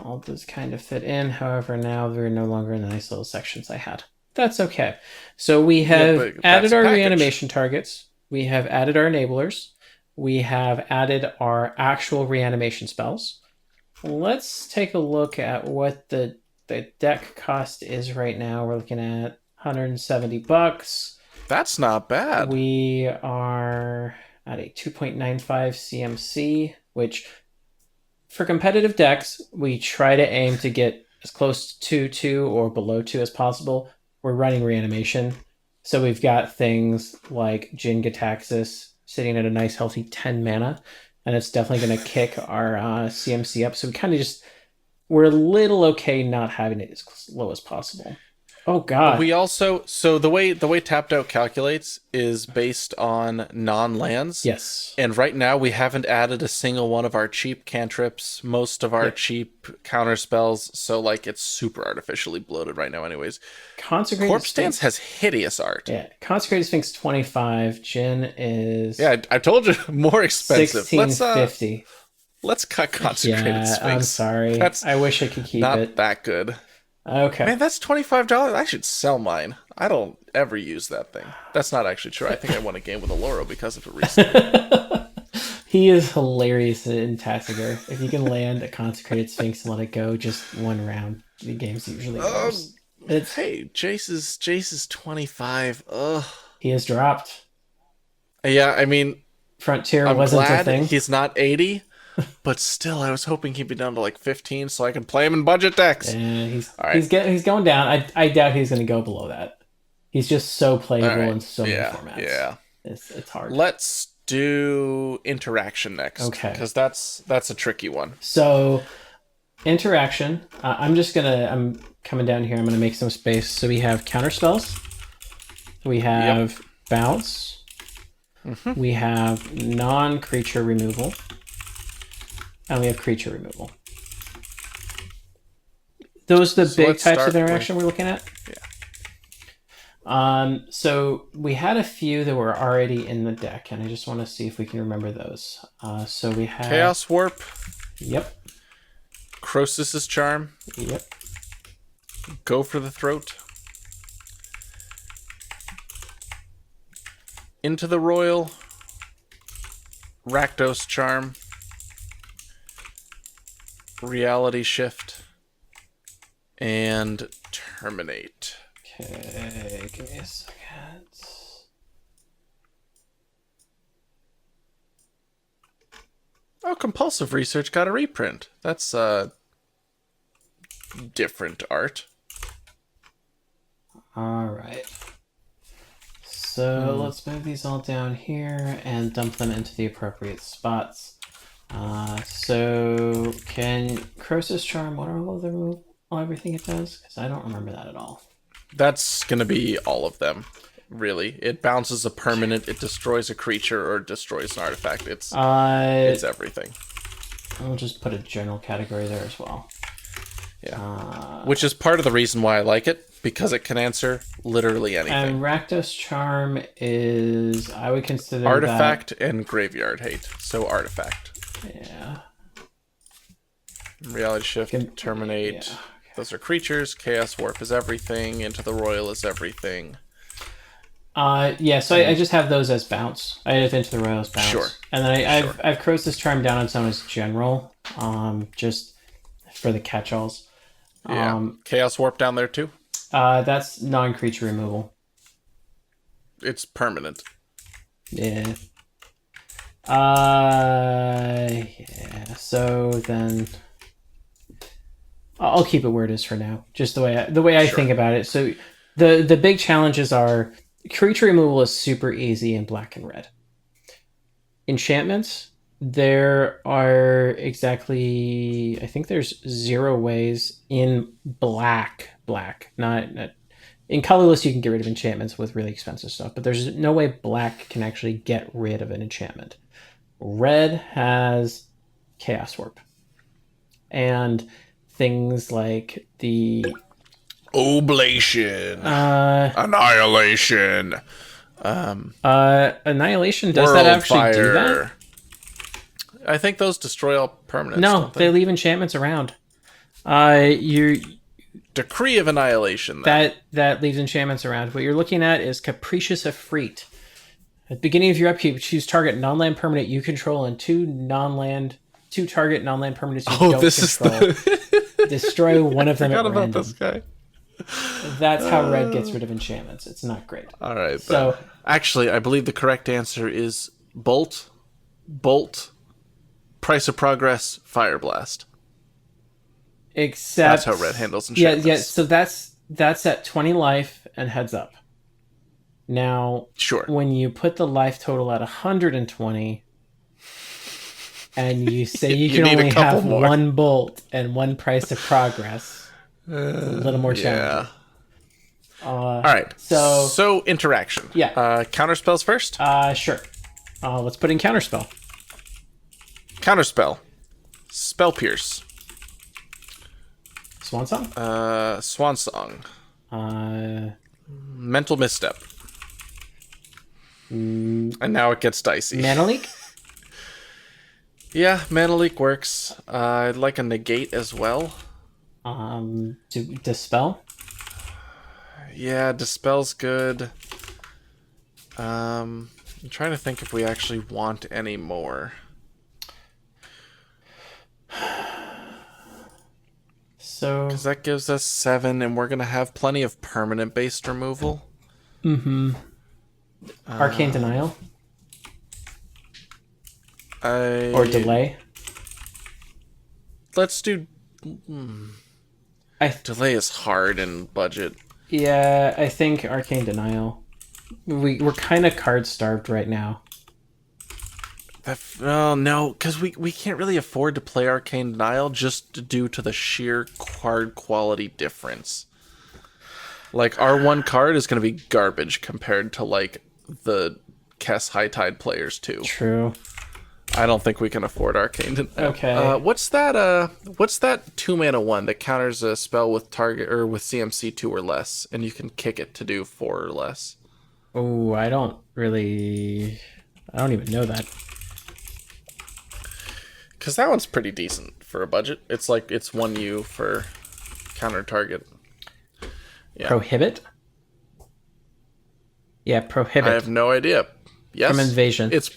All does kind of fit in. However, now they're no longer in the nice little sections I had. That's okay. So we Yeah, have but that's added a our package. reanimation targets. We have added our enablers. We have added our actual reanimation spells. Let's take a look at what the deck cost is right now. We're looking at $170. That's not bad. We are at a 2.95 CMC, which for competitive decks, we try to aim to get as close to 2 or below 2 as possible. We're running reanimation. So we've got things like Jin Gataxis sitting at a nice healthy 10 mana, and it's definitely going to kick our CMC up. So we kind of just, we're a little okay not having it as low as possible. Oh, God. We also so the way tapped out calculates is based on non-lands. Yes. And right now we haven't added a single one of our cheap cantrips, most of our Yep. cheap counter spells, so like it's super artificially bloated right now anyways. Consecrated Corpse Dance Sphinx. has hideous art. Yeah. Consecrated Sphinx 25. Jin is Yeah, I told you more expensive. 1650. Let's cut Consecrated Yeah, Sphinx. I'm sorry. That's I wish I could keep not it. that good. Okay. Man, that's $25. I should sell mine. I don't ever use that thing. That's not actually true. I think I won a game with Aloro because of it recently. He is hilarious in Tassiger. If you can land a Consecrated Sphinx and let it go just one round, the game's usually yours. Hey, Jace is 25. Ugh. He has dropped. Yeah, I mean, Frontier I'm wasn't a glad thing. he's not 80, but still, I was hoping he'd be down to like 15 so I can play him in budget decks. And All right. he's going down. I doubt he's going to go below that. He's just so playable All right. in so many Yeah, formats. yeah. It's hard. Let's do interaction next. Okay. Because that's a tricky one. So interaction. I'm coming down here. I'm gonna make some space. So we have counter spells. We have bounce. We have non-creature removal. And we have creature removal. Those are the big types of interaction we're looking at? Yeah. So we had a few that were already in the deck, and I just want to see if we can remember those. So we have Chaos Warp. Yep. Croesus's Charm. Yep. Go for the Throat. Into the Royal. Rakdos Charm. Reality Shift. And Terminate. Okay, give me a second. Oh, Compulsive Research got a reprint. That's different art. All right. So let's move these all down here and dump them into the appropriate spots. So can Croesus Charm, what are all of the everything it does? Because I don't remember that at all. That's going to be all of them, really. It bounces a permanent, it destroys a creature, or destroys an artifact. It's everything. I'll just put a general category there as well. Yeah. Which is part of the reason why I like it, because it can answer literally anything. And Rakdos Charm is, I would consider Artifact and Graveyard Hate. So Artifact. Yeah. Reality Shift, Terminate. Yeah, okay. Those are creatures. Chaos Warp is everything. Into the Royal is everything. Yeah, so I just have those as bounce. I have Into the Royal as bounce. Sure. And then I've Croesus Charm down on some as general, just for the catch-alls. Yeah. Chaos Warp down there too? That's non-creature removal. It's permanent. Yeah. Yeah. So then, I'll keep it where it is for now. Just the way I think about it. So the big challenges are creature removal is super easy in black and red. Enchantments, there are exactly, I think there's 0 ways in black, not in colorless. You can get rid of enchantments with really expensive stuff, but there's no way black can actually get rid of an enchantment. Red has Chaos Warp, and things like the Oblation. Uh, Annihilation. Annihilation, does that World actually do that? fire. I think those destroy all permanents, No, don't they they? leave enchantments around. You Decree of Annihilation, then. that leaves enchantments around. What you're looking at is Capricious Efreet. At the beginning of your upkeep, choose target non-land permanent you control and two target non-land permanents you don't This control. is the... Destroy one of them at Forgot about random. this guy. That's how red gets rid of enchantments. It's not great. All right, So then. Actually, I believe the correct answer is Bolt, Price of Progress, Fire Blast. except That's how red handles yeah, enchantments. So that's at 20 life and heads up. Now, Sure. when you put the life total at 120, and you say you can need a only couple have more. one bolt and one price of progress, it's a little more challenging. All right. So interaction. Yeah. Counterspells first. Sure. Let's put in Counterspell. Counterspell. Spell Pierce. Swan Song. Swan Song. Mental Misstep. And now it gets dicey. Mana Leak. Yeah, Mana Leak works. I'd like a negate as well. To Dispel. Yeah, Dispel's good. I'm trying to think if we actually want any more. So, Because that gives us 7, and we're going to have plenty of permanent-based removal. Arcane Denial or or Delay. Let's do... I Delay is hard in budget. Yeah, I think Arcane Denial. We're kind of card starved right now. Oh, no, because we can't really afford to play Arcane Denial just due to the sheer card quality difference. Like, our one card is going to be garbage compared to, like, the Kess High Tide players, too. True. I don't think we can afford Arcane Denial. Okay. What's that 2-mana one that counters a spell with target or with CMC 2 or less, and you can kick it to do 4 or less? Oh, I don't even know that. Because that one's pretty decent for a budget. It's like, it's 1U for counter target. Yeah. Prohibit? Yeah, Prohibit. I have no idea. Yes. From Invasion. It's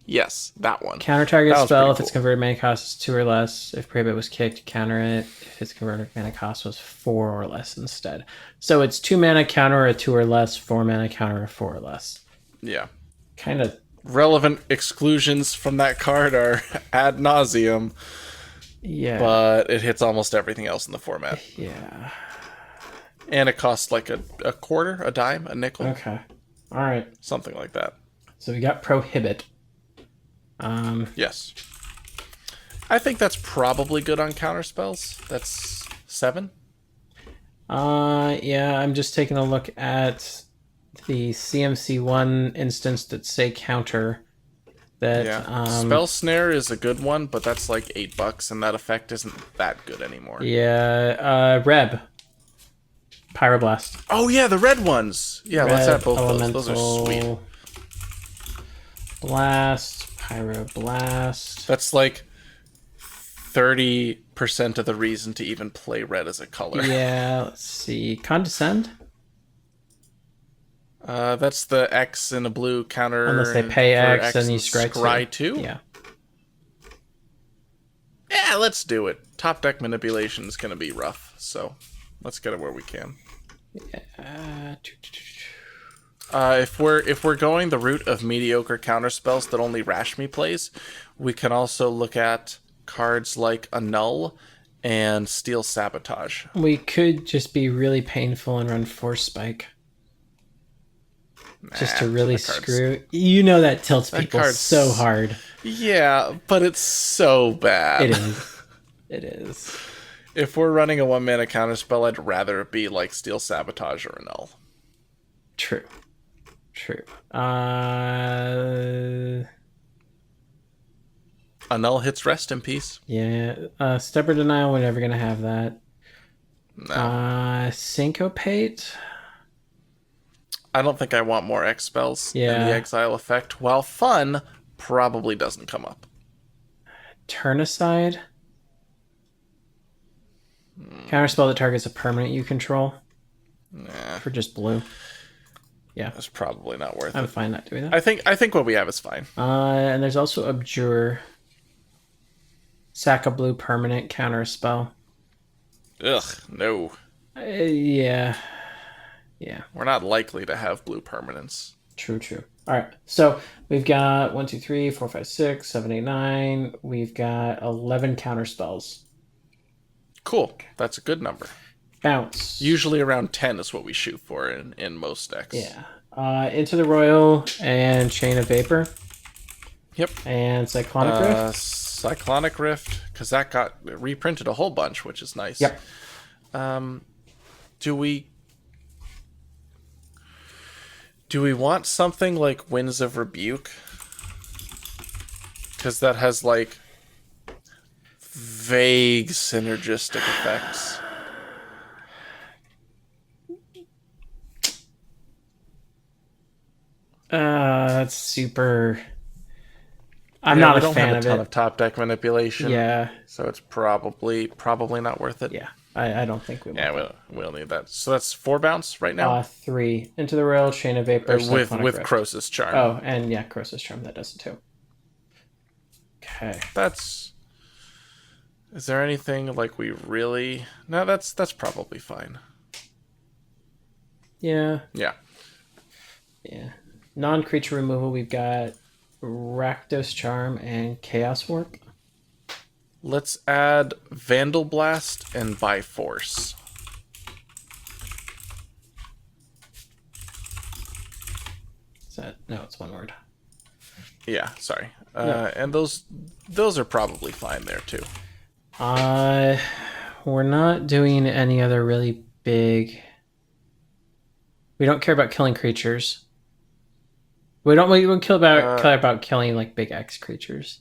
Yes, that one. Counter target That one's spell pretty if its cool. converted mana cost is 2 or less. If Prohibit was kicked, counter it. If its converted mana cost was 4 or less instead. So it's 2 mana counter a 2 or less, 4 mana counter a 4 or less. Yeah. Kind of. Relevant exclusions from that card are ad nauseum, Yeah. but it hits almost everything else in the format. Yeah. And it costs like a quarter, a dime, a nickel, Okay. All right. something like that. So we got Prohibit. Yes. I think that's probably good on counterspells. That's 7. Yeah, I'm just taking a look at the CMC1 instance that say counter. That Yeah. Spell Snare is a good one, but that's like $8, and that effect isn't that good anymore. Yeah, Reb. Pyroblast. Oh yeah, the red ones. Yeah, let's have both Elemental, those. Those are sweet. Blast, Pyroblast. That's like 30% of the reason to even play red as a color. Yeah, let's see. Condescend? That's the X in a blue counter. Unless they pay for X and you scry 2. Yeah. Yeah, let's do it. Top deck manipulation is going to be rough, so let's get it where we can. If we're going the route of mediocre counterspells that only Rashmi plays, we can also look at cards like Annul and Steel Sabotage. We could just be really painful and run Force Spike. Just to really screw. You know that tilts people so hard. Yeah, but it's so bad. It is. It is. If we're running a 1-mana counterspell, I'd rather it be like Steel Sabotage or Annul. True. Annul hits Rest in Peace. Yeah. Stubborn Denial, we're never going to have that. No. Syncopate. I don't think I want more X spells. And the Yeah. exile effect, while fun, probably doesn't come up. Turn aside. Counterspell that targets a permanent you control. Nah, For just blue. Yeah. that's probably not worth I'm it. fine not doing that. I think what we have is fine. And there's also Abjure. Sack a blue permanent counterspell. Ugh, no. Yeah. Yeah. We're not likely to have blue permanents. True. All right. So we've got 1, 2, 3, 4, 5, 6, 7, 8, 9. We've got 11 counterspells. Cool. That's a good number. Bounce. Usually around 10 is what we shoot for in most decks. Yeah. Into the Royal and Chain of Vapor. Yep. And Cyclonic Rift. Cyclonic Rift, because that got reprinted a whole bunch, which is nice. Yep. Do we want something like Winds of Rebuke? Because that has like vague synergistic effects. That's super. I'm not a fan of it. We don't have a ton of top deck manipulation. Yeah. So it's probably not worth it. Yeah. I don't think we will. Yeah, we'll need that. So that's 4 bounce right now? 3. Into the Royal, Chain of Vapor, with Croesus Charm. Oh, and yeah, Croesus Charm, that does it too. Okay. Is there anything like we really... No, that's probably fine. Yeah. Yeah. Yeah. Non-creature removal, we've got Rakdos Charm and Chaos Warp. Let's add Vandal Blast and By Force. Is that... No, it's one word. Yeah, sorry. No. And those are probably fine there too. We're not doing any other really big... We don't care about killing creatures. We don't care about killing like big X creatures.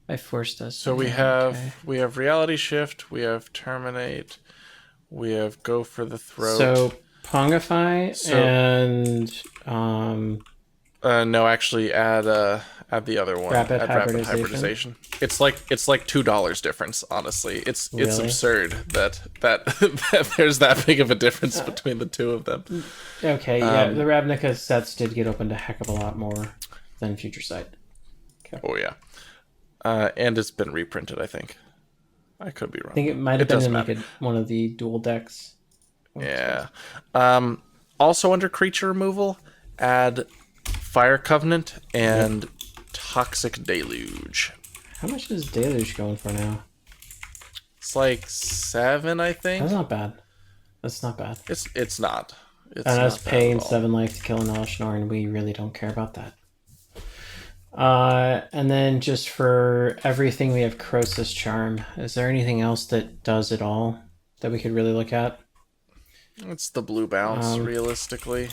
I forced us. So we have Reality Shift, we have Terminate, we have Go for the Throat. So Pongify and no, actually add the other one. Rapid Rapid Hybridization. It's like $2 difference, honestly. It's Really? absurd that there's that big of a difference between the two of them. Okay, yeah, the Ravnica sets did get opened a heck of a lot more than Future Sight. Okay. Oh yeah. And it's been reprinted, I think. I could be wrong. I think it might have been in like one of the dual decks. Yeah. Also under creature removal, add Fire Covenant and Toxic Deluge. How much is Deluge going for now? It's like 7, I think. That's not bad. That's not bad. It's not. It's and not us paying bad at all. 7 life to kill Anala Schnorr, and we really don't care about that. And then just for everything, we have Croesus Charm. Is there anything else that does it all that we could really look at? It's the blue bounce, realistically.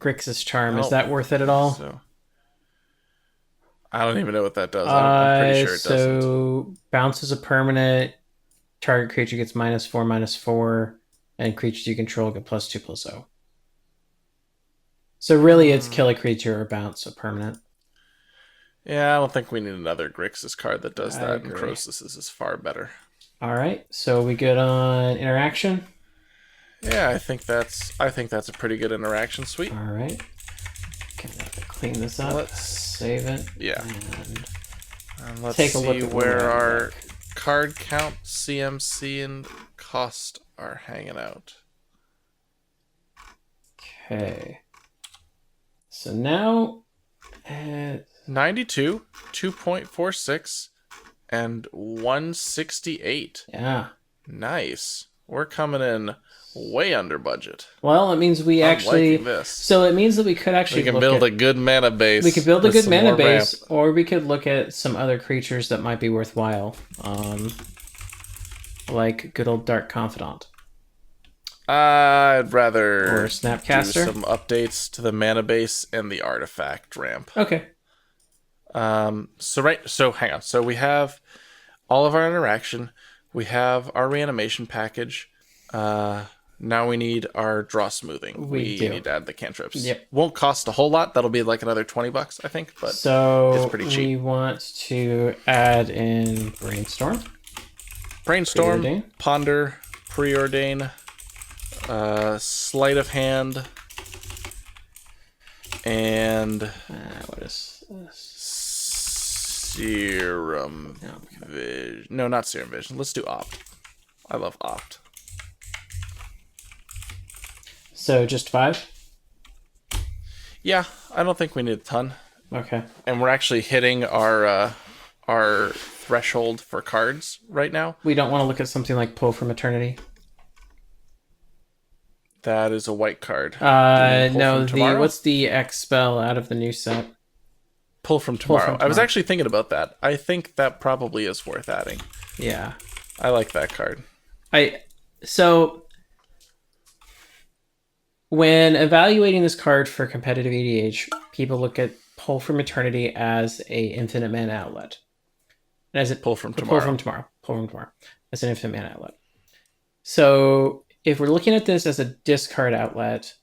Grixis Charm, is that worth it at all? So, I don't even know what that does. I'm pretty sure it doesn't. So bounce is a permanent. Target creature gets -4/-4, and creatures you control get +2/+0. So really, it's kill a creature or bounce a permanent. Yeah, I don't think we need another Grixis card that does that, and agree. Croesus is far better. All right, so we good on interaction? Yeah, I think that's a pretty good interaction suite. All right. Okay, I have to clean this up. Let's save it. Yeah. And let's take a look see at where our card count, CMC, and cost are hanging out. Okay. So now 92, 2.46, and 168. Yeah. Nice. We're coming in way under budget. Well, it means we actually. This. So it means that we could actually. We can build a good mana base. We could build a good mana base, or we could look at some other creatures that might be worthwhile, like good old Dark Confidant. I'd rather or Snapcaster. do some updates to the mana base and the artifact ramp. Okay. So hang on. So we have all of our interaction. We have our reanimation package. Now we need our draw smoothing. We do. need to add the cantrips. Yep. Won't cost a whole lot. That'll be like another $20, I think, but so it's pretty cheap. We want to add in brainstorm. Brainstorm, Preordain. ponder, preordain, sleight of hand, and what is this? Serum Vision. No, not Serum Vision. Let's do Opt. I love Opt. So just 5? Yeah, I don't think we need a ton. Okay. And we're actually hitting our threshold for cards right now. We don't want to look at something like Pull from Eternity. That is a white card. No, what's the X spell out of the new set? Pull from tomorrow. I was actually thinking about that. I think that probably is worth adding. Yeah. I like that card. So when evaluating this card for competitive EDH, people look at Pull from Eternity as a infinite mana outlet. As it Pull from tomorrow. Pull from tomorrow. As an infinite mana outlet. So if we're looking at this as a discard outlet,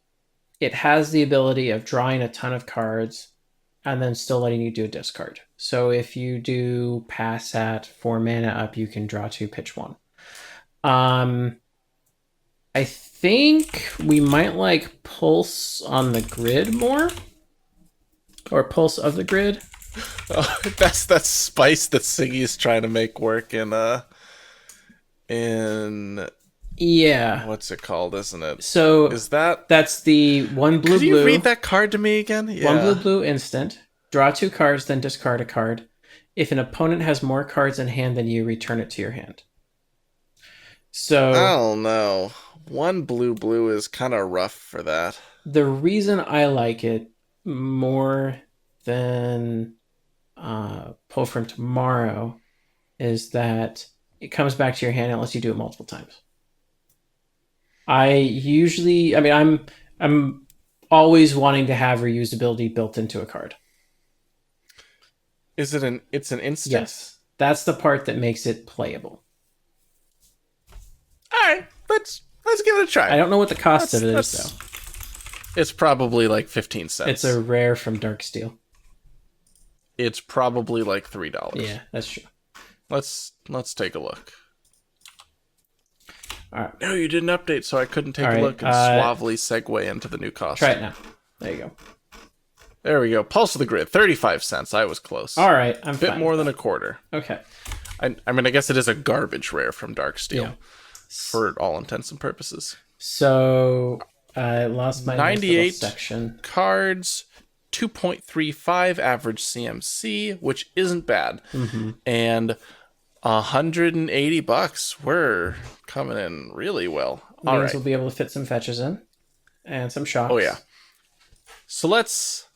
it has the ability of drawing a ton of cards and then still letting you do a discard. So if you do pass at 4 mana up, you can draw 2, pitch 1. I think we might like Pulse on the Grid more. Or Pulse of the Grid. Oh, that's that spice that Siggy's trying to make work in yeah. What's it called, isn't it? So that's the 1 blue. Could you read that card to me again? Yeah. 1 blue instant. Draw 2 cards, then discard a card. If an opponent has more cards in hand than you, return it to your hand. So I don't know. 1 blue is kind of rough for that. The reason I like it more than Pull from Tomorrow is that it comes back to your hand unless you do it multiple times. I'm always wanting to have reusability built into a card. Is it it's an instant? Yes. That's the part that makes it playable. Alright, let's give it a try. I don't know what the cost of it is though. It's probably like 15 cents. It's a rare from Darksteel. It's probably like $3. Yeah, that's true. Let's take a look. All right. No, you didn't update, so I couldn't take a look and suavely segue into the new cost. Try it now. There you go. There we go. Pulse of the Grid, 35 cents. I was close. All right, I'm a bit more than a quarter. Okay. I mean, I guess it is a garbage rare from Darksteel for all intents and purposes. So I lost my 98 section. Cards, 2.35 average CMC, which isn't bad, and $180. We're coming in really well. All right, we'll be able to fit some fetches in and some shocks. Oh yeah. So let's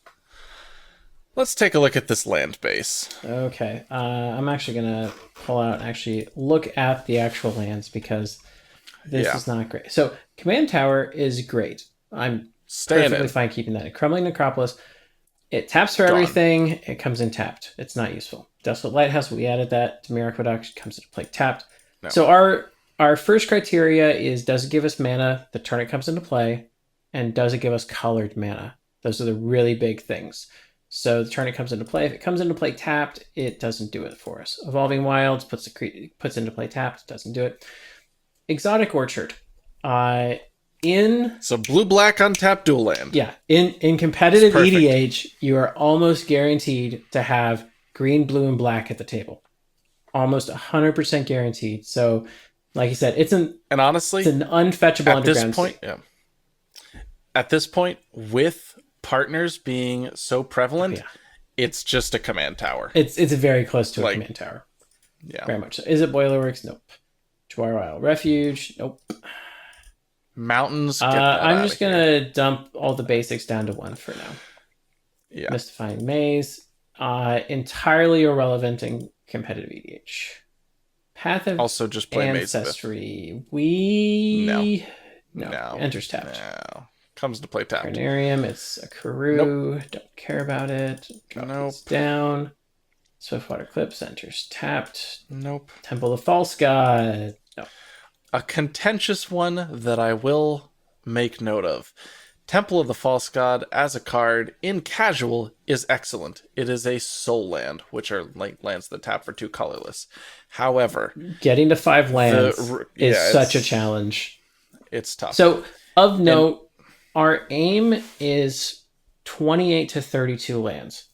take a look at this land base. Okay, I'm actually gonna pull out and actually look at the actual lands because this is not great. So Command Tower is great. I'm perfectly fine keeping that. Crumbling Necropolis, it taps for everything. It comes in tapped. It's not useful. Desolate Lighthouse, we added that to Mirror Aqueduct. Comes into play tapped. No. So our first criteria is, does it give us mana the turn it comes into play, and does it give us colored mana? Those are the really big things. So the turn it comes into play. If it comes into play tapped, it doesn't do it for us. Evolving Wilds puts into play tapped, doesn't do it. Exotic Orchard. So blue-black untapped dual land. Yeah. In competitive EDH, you are almost guaranteed to have green, blue, and black at the table. Almost 100% guaranteed. So, like you said, it's an unfetchable underground. At this point, At this point, with partners being so prevalent, it's just a command tower. It's very close to a command tower. Yeah. Very much so. Is it Boilerworks? Nope. Jawar Isle Refuge? Nope. Mountains? I'm just going to dump all the basics down to 1 for now. Yeah. Mystifying Maze. Entirely irrelevant in competitive EDH. Path of also just play Ancestry. No. Enters tapped. No. Comes to play tapped. Carnarium, it's a Karoo. Nope. Don't care about it. Drop down. Swiftwater Clips enters tapped. Nope. Temple of False God. No. a contentious one that I will make note of. Temple of the False God as a card in casual is excellent. It is a soul land, which are like lands that tap for 2 colorless. However, Getting to 5 lands is such a it's challenge. it's tough. So, of And note, our aim is 28 to 32 lands.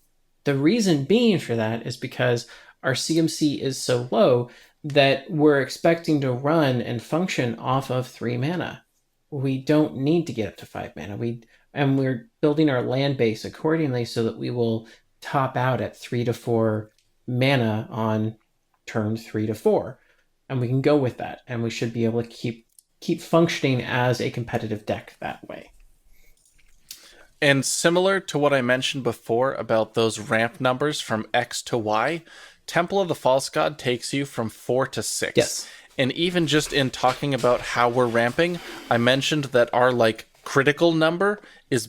The reason being for that is because our CMC is so low that we're expecting to run and function off of 3 mana. We don't need to get up to 5 mana. We're building our land base accordingly so that we will top out at 3 to 4 mana on turn 3 to 4. And we can go with that, and we should be able to keep functioning as a competitive deck that way. And similar to what I mentioned before about those ramp numbers from X to Y, Temple of the False God takes you from 4 to 6. Yes. And even just in talking about how we're ramping, I mentioned that our like critical number is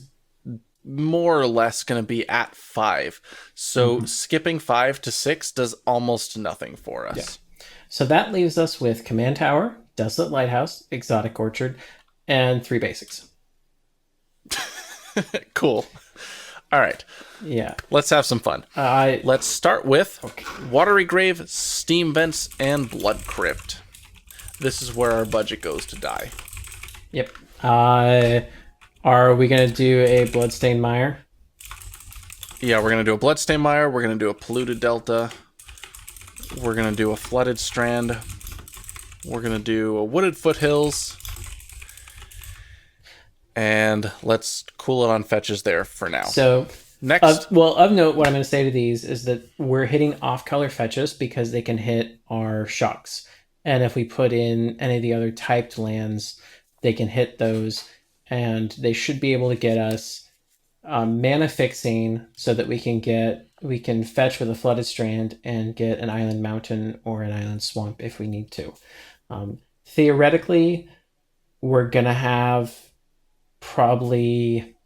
more or less going to be at 5. So skipping 5 to 6 does almost nothing for us. Yeah. So that leaves us with Command Tower, Desolate Lighthouse, Exotic Orchard, and 3 basics. Cool. All right. Yeah. Let's have some fun. Let's start with Watery Grave, Steam Vents, and Blood Crypt. This is where our budget goes to die. Yep. Are we going to do a Bloodstained Mire? Yeah, we're going to do a Bloodstained Mire. We're going to do a Polluted Delta. We're going to do a Flooded Strand. We're going to do a Wooded Foothills. And let's cool it on fetches there for now. So, next. of note, what I'm going to say to these is that we're hitting off-color fetches because they can hit our shocks. And if we put in any of the other typed lands, they can hit those. And they should be able to get us mana fixing so that we can fetch with a Flooded Strand and get an Island Mountain or an Island Swamp if we need to. Theoretically, we're going to have probably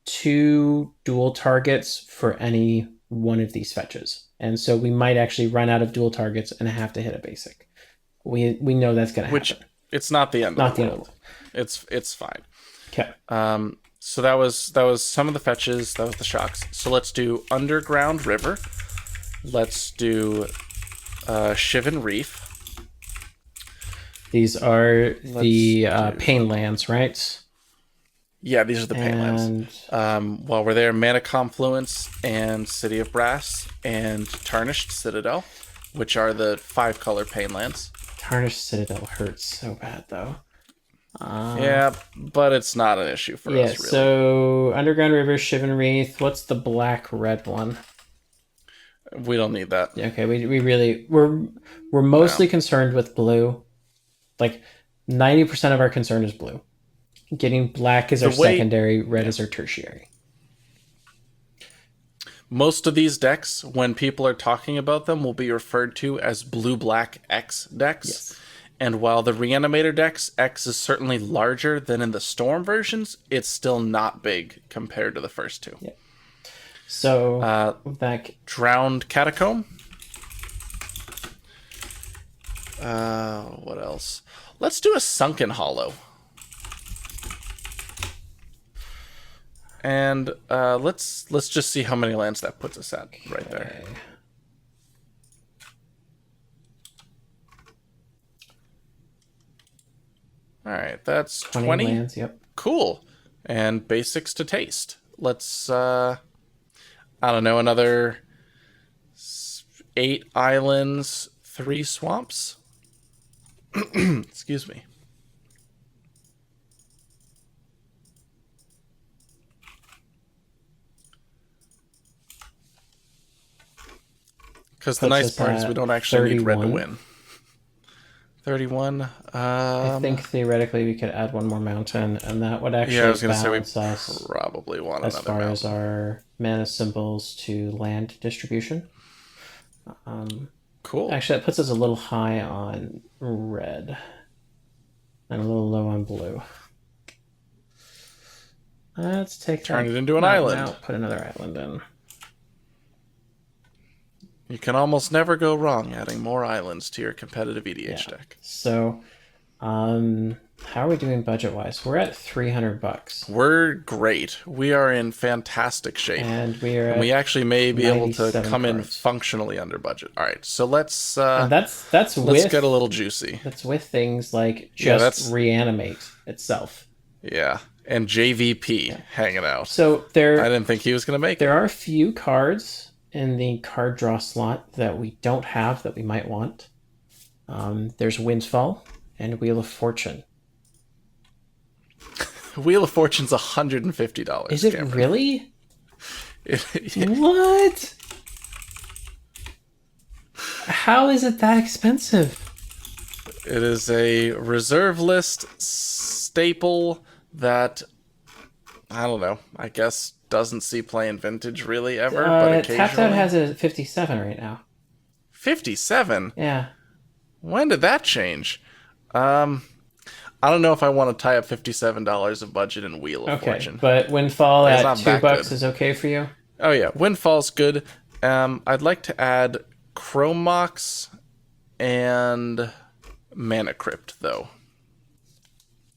2 dual targets for any one of these fetches. And so we might actually run out of dual targets and have to hit a basic. We know that's going to happen. Which, it's not the end of the world. It's fine. Okay. So that was some of the fetches. That was the shocks. So let's do Underground River. Let's do Shivan Reef. These are the pain lands, right? Yeah, these are the pain lands. While we're there, Mana Confluence and City of Brass and Tarnished Citadel, which are the 5-color pain lands. Tarnished Citadel hurts so bad, though. Yeah, but it's not an issue for us, really. So Underground River, Shivan Wreath. What's the black-red one? We don't need that. Okay, we're mostly concerned with blue. Like 90% of our concern is blue. Getting black is our secondary, red is our tertiary. Most of these decks, when people are talking about them, will be referred to as blue-black X decks. Yes. And while the Reanimator decks, X is certainly larger than in the Storm versions, it's still not big compared to the first 2. Yeah. So, Drowned Catacomb. What else? Let's do a Sunken Hollow. And let's just see how many lands that puts us at right there. All right, that's 20 lands, yep. Cool. And basics to taste. Let's I don't know, another 8 islands, 3 swamps. Excuse me. Because the nice part is we don't actually need red to win. 31. I think theoretically we could add 1 more mountain, and that would actually I was going to say we us probably want as another far mountain. as our mana symbols to land distribution. Cool. Actually, that puts us a little high on red and a little low on blue. Let's take Turn it into an island. Put another island in. You can almost never go wrong adding more islands to your competitive EDH deck. So, how are we doing budget-wise? We're at $300. We're great. We are in fantastic shape. And we are And we actually may be able to 97 come in cards. functionally under budget. All right, so let's And that's let's with get a little juicy. that's with things like Yeah, just reanimate itself. Yeah, and JVP hanging out. So I there didn't think he was going to make it. there are a few cards in the card draw slot that we don't have that we might want. There's Windfall and Wheel of Fortune. Wheel of Fortune's $150. Is it Cameron. really? What? How is it that expensive? It is a reserve list staple that, I don't know, I guess doesn't see play in Vintage really ever, but occasionally. Tapped Out has a 57 right now. 57? Yeah. When did that change? I don't know if I want to tie up $57 of budget in Wheel of Fortune. But Windfall It's at not that $2 good. is okay for you? Oh yeah, Windfall's good. I'd like to add Chromox and Mana Crypt though,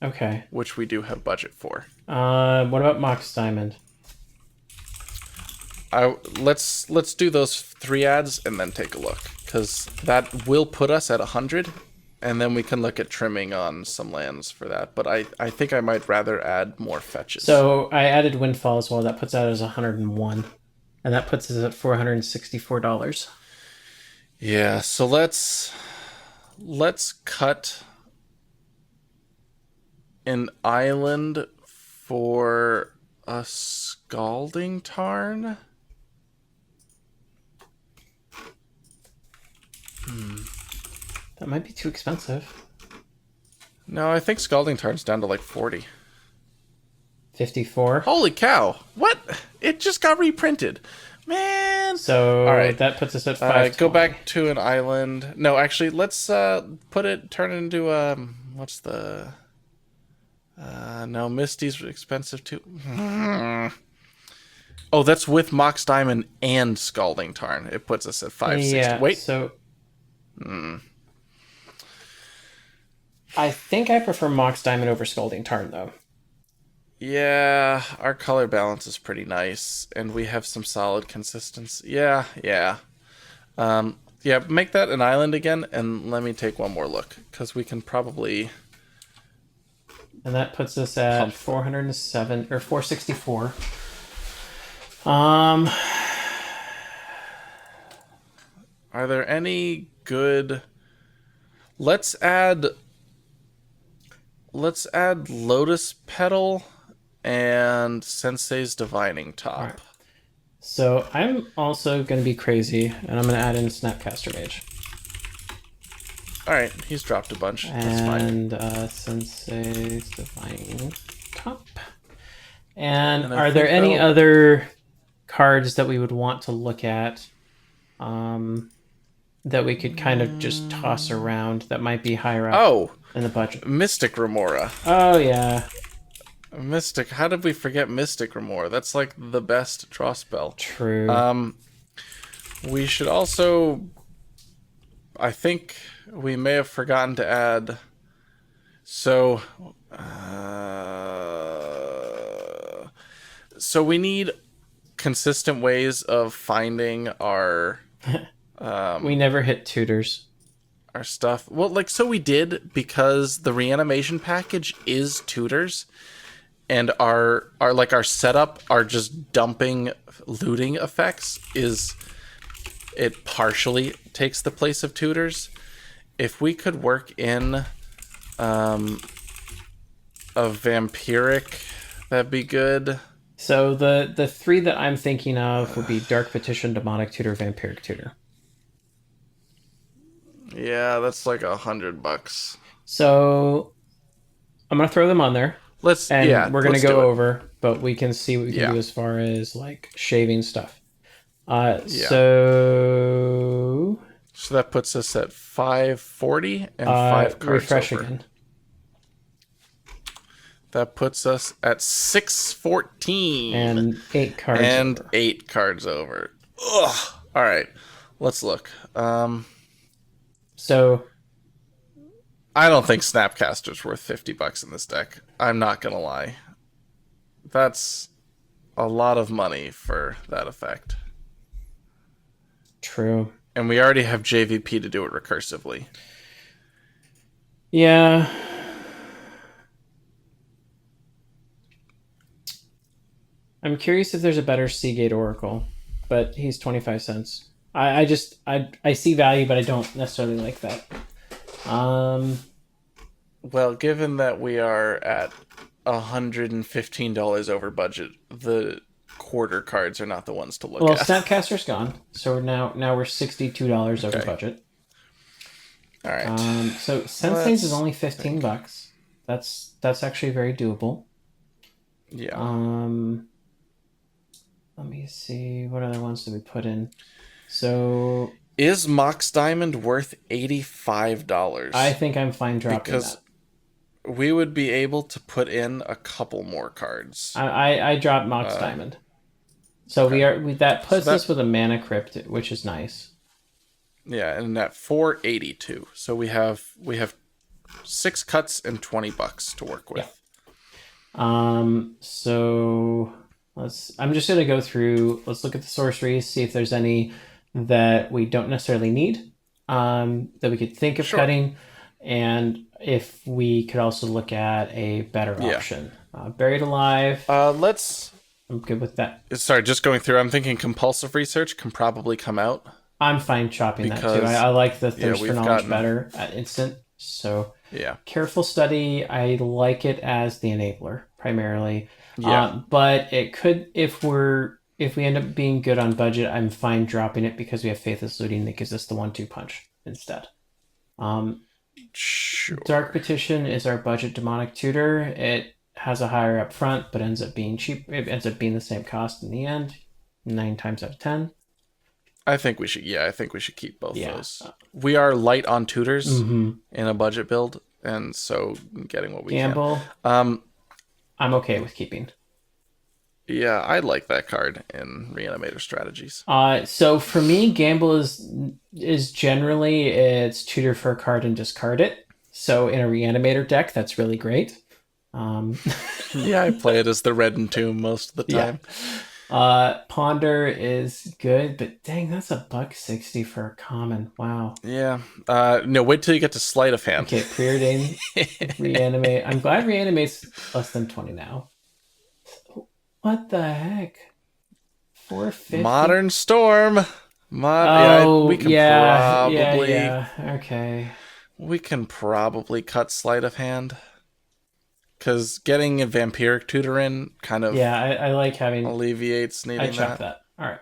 Okay. which we do have budget for. What about Mox Diamond? Let's do those 3 ads and then take a look, because that will put us at 100, and then we can look at trimming on some lands for that. But I think I might rather add more fetches. So I added Windfall as well. That puts out as 101. And that puts us at $464. yeah, so let's cut an island for a Scalding Tarn. That might be too expensive. No, I think Scalding Tarn's down to like 40. 54. Holy cow! What? It just got reprinted, man. So All right. that puts us at 5. Go back to an island. No, actually, let's turn it into what's the? No, Misty's expensive too. Oh, that's with Mox Diamond and Scalding Tarn. It puts us at 560. Yeah. Wait, So. I think I prefer Mox Diamond over Scalding Tarn though. yeah, our color balance is pretty nice, and we have some solid consistency. Yeah. Yeah, make that an island again, and let me take one more look, because we can probably. And that puts us at Pump. 407 or 464. Are there any good? Let's add Lotus Petal and Sensei's Divining Top. Right. So I'm also going to be crazy, and I'm going to add in Snapcaster Mage. All right, he's dropped a bunch. That's fine. And Sensei's Divining Top. And I are there think any that'll- other cards that we would want to look at that we could kind of just toss around that might be higher up Oh, in the budget? Mystic Remora. Oh, yeah. Mystic. How did we forget Mystic Remora? That's like the best draw spell. True. We should also. I think we may have forgotten to add. So. So we need consistent ways of finding our we never hit tutors. our stuff. Well, like, so we did, because the reanimation package is tutors, and our setup, our just dumping looting effects is, it partially takes the place of tutors. If we could work in a vampiric, that'd be good. So the 3 that I'm thinking of would be Dark Petition, Demonic Tutor, Vampiric Tutor. Yeah, that's like $100. So I'm going to throw them on there. We're going to do go it. over, but we can see what we can Yeah. do as far as like shaving stuff. So So that puts us at 540 and 5 cards refresh over. again. That puts us at 614 And 8 cards. and over. 8 cards over. Ugh. All right, Let's look. So I don't think Snapcaster's worth $50 in this deck. I'm not gonna lie. That's a lot of money for that effect. true. And we already have JVP to do it recursively. Yeah. I'm curious if there's a better Seagate Oracle, but he's 25 cents. I see value, but I don't necessarily like that. Well, given that we are at $115 over budget, the quarter cards are not the ones to look Well, at. Snapcaster's gone, so now we're $62 over budget. All right. So Sensei's is only $15. That's actually very doable. Yeah. Let me see, what other ones did we put in? So is Mox Diamond worth $85? I think I'm fine dropping because that. We would be able to put in a couple more cards. I dropped Mox Diamond. So okay. That puts us with a Mana Crypt, which is nice. Yeah, and at 482. So we have 6 cuts and $20 to work with. Yeah. So I'm just gonna go through. Let's look at the sorceries, see if there's any that we don't necessarily need, that we could think of cutting, and if we could also look at a better option. Buried Alive. I'm good with that. Sorry, just going through. I'm thinking Compulsive Research can probably come out. I'm fine chopping that too. I like the Thirst for Knowledge better at instant. So Careful Study, I like it as the enabler primarily. Yeah. But it could, if we end up being good on budget, I'm fine dropping it because we have Faithless Looting that gives us the 1/2 punch instead. Sure. Dark Petition is our budget demonic tutor. It has a higher up front, but ends up being cheap. It ends up being the same cost in the end, 9 times out of 10. I think we should keep both those. We are light on tutors in a budget build, and so getting what we can. I'm okay with keeping. Yeah, I like that card in Reanimator strategies. So for me, Gamble is generally it's tutor for a card and discard it. So in a Reanimator deck, that's really great. Yeah, I play it as the Red Entomb most of the time. Ponder is good, but dang, that's $1.60 for a common. Wow. Yeah. No, wait till you get to Sleight of Hand. Okay, Preordain, Reanimate. I'm glad Reanimate's less than 20 now. What the heck? 450. Modern Storm. We can probably. Okay. We can probably cut Sleight of Hand. Because getting a Vampiric Tutor in kind of I like having alleviates needing that. I chop that. All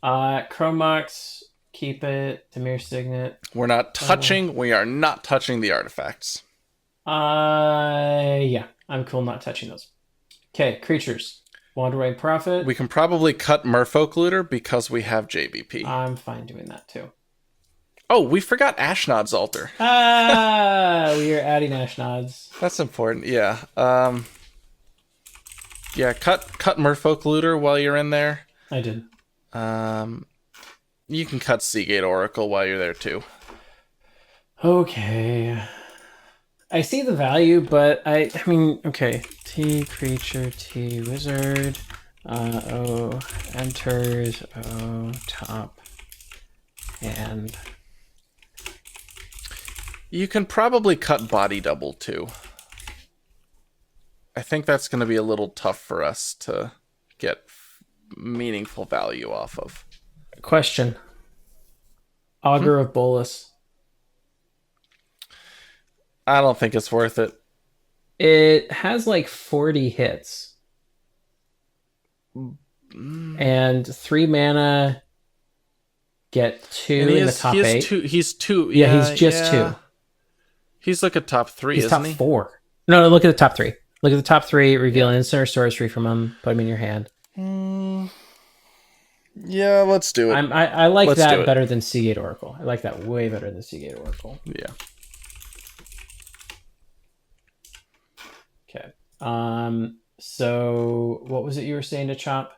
right. Chromox, keep it. Demir Signet. We're not touching. We are not touching the artifacts. Yeah, I'm cool not touching those. Okay, creatures. Wandering Prophet. We can probably cut Merfolk Looter because we have JBP. I'm fine doing that too. Oh, we forgot Ashnod's Altar. We are adding Ashnod's. That's important, yeah. Yeah, cut Merfolk Looter while you're in there. I did. You can cut Seagate Oracle while you're there too. Okay. I see the value, but I mean, okay. T creature, T wizard. O enters. O top. And you can probably cut Body Double too. I think that's going to be a little tough for us to get meaningful value off of. Question. Augur of Bolus. I don't think it's worth it. It has like 40 hits. And 3 mana, get 2 in the top 8. He's 2. Yeah, he's just 2. He's like a top 3, he's isn't top he? 4. No, look at the top 3. Look at the top 3, reveal an instant or sorcery from him, put him in your hand. Yeah, let's do it. I like that better than Seagate Oracle. I like that way better than Seagate Oracle. Yeah. Okay. So what was it you were saying to chop?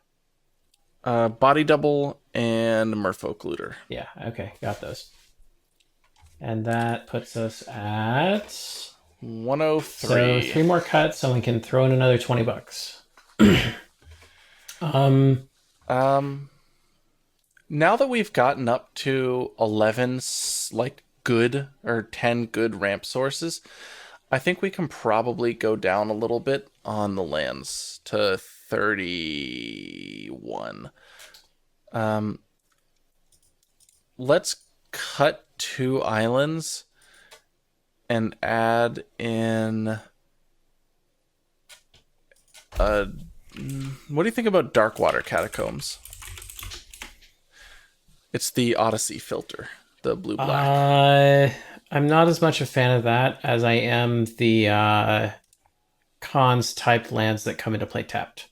Body Double and Merfolk Looter. Yeah, okay, got those. And that puts us at 103. So 3 more cuts, and we can throw in another $20. Now that we've gotten up to 11 like good or 10 good ramp sources, I think we can probably go down a little bit on the lands to 31. Let's cut 2 islands and add in what do you think about Darkwater Catacombs? It's the Odyssey filter, the blue-black. I'm not as much a fan of that as I am the cons type lands that come into play tapped.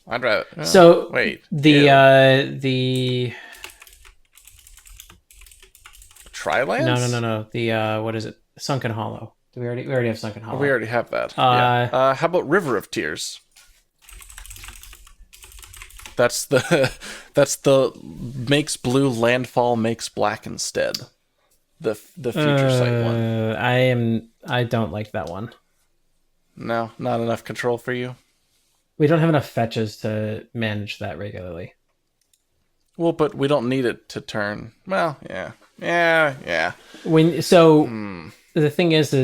I'd rather. So wait. the Tri-lands? no. The what is it? Sunken Hollow. We already have Sunken Hollow. We already have that. Yeah. How about River of Tears? That's the makes blue landfall makes black instead. The future sight one. I don't like that one. No, not enough control for you. We don't have enough fetches to manage that regularly. Well, but we don't need it to turn. Well, yeah. The thing is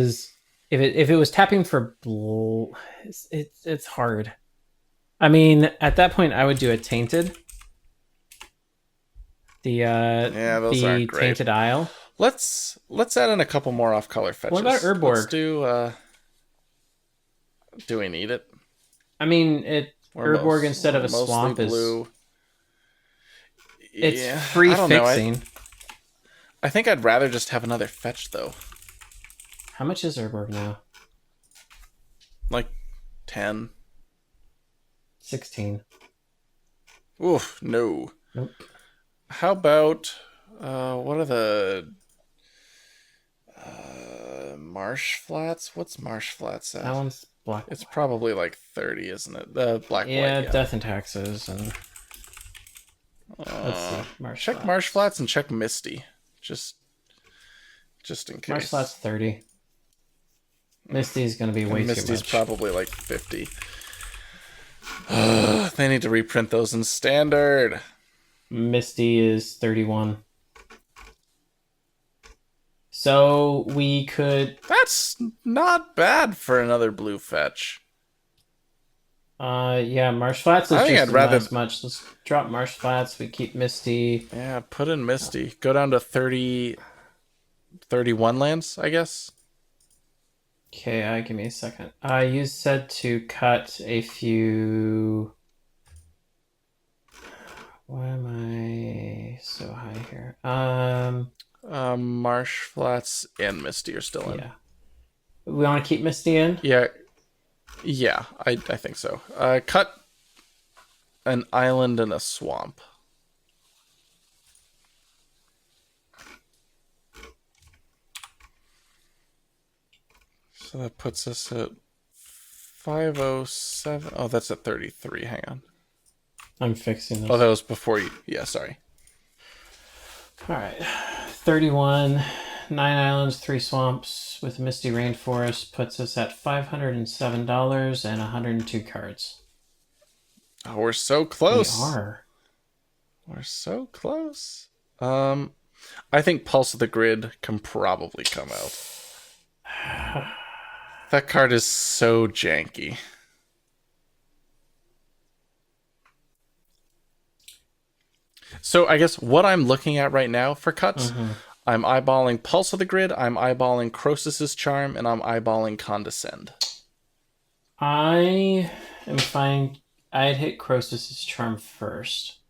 if it was tapping for it's hard. I mean, at that point, I would do a Tainted. Those aren't great. Tainted Isle. Let's add in a couple more off-color fetches. What about Urborg? Let's do. Do we need it? I mean, Urborg instead of a swamp blue. It's free fixing. I think I'd rather just have another fetch though. How much is Urborg now? Like 10. 16. Oof, no. Nope. How about what are the Marsh Flats? What's Marsh Flats at? That one's black. It's probably like 30, isn't it? Black white. Yeah, Death and Taxes and let's see. Marsh Flats and check Misty. Just in case. Marsh Flats 30. Misty's gonna be way too much. Misty's probably like 50. They need to reprint those in standard. Misty is 31. So we could. That's not bad for another blue fetch. Yeah, Marsh Flats is just not as much. Let's drop Marsh Flats. We keep Misty. Yeah, put in Misty. Go down to 31 lands, I guess. Okay, give me a second. You said to cut a few. Why am I so high here? Marsh Flats and Misty are still in. Yeah. We want to keep Misty in? Yeah, I think so. Cut an island and a swamp. So that puts us at 507. Oh, that's at 33. Hang on. I'm fixing this. Oh, that was before you. Yeah, sorry. All right. 31. 9 islands, 3 swamps with Misty Rainforest puts us at $507 and 102 cards. Oh, we're so close. We are. We're so close. I think Pulse of the Grid can probably come out. That card is so janky. So I guess what I'm looking at right now for cuts, I'm eyeballing Pulse of the Grid, I'm eyeballing Croesus's Charm, and I'm eyeballing Condescend. I am fine. I'd hit Croesus's Charm first.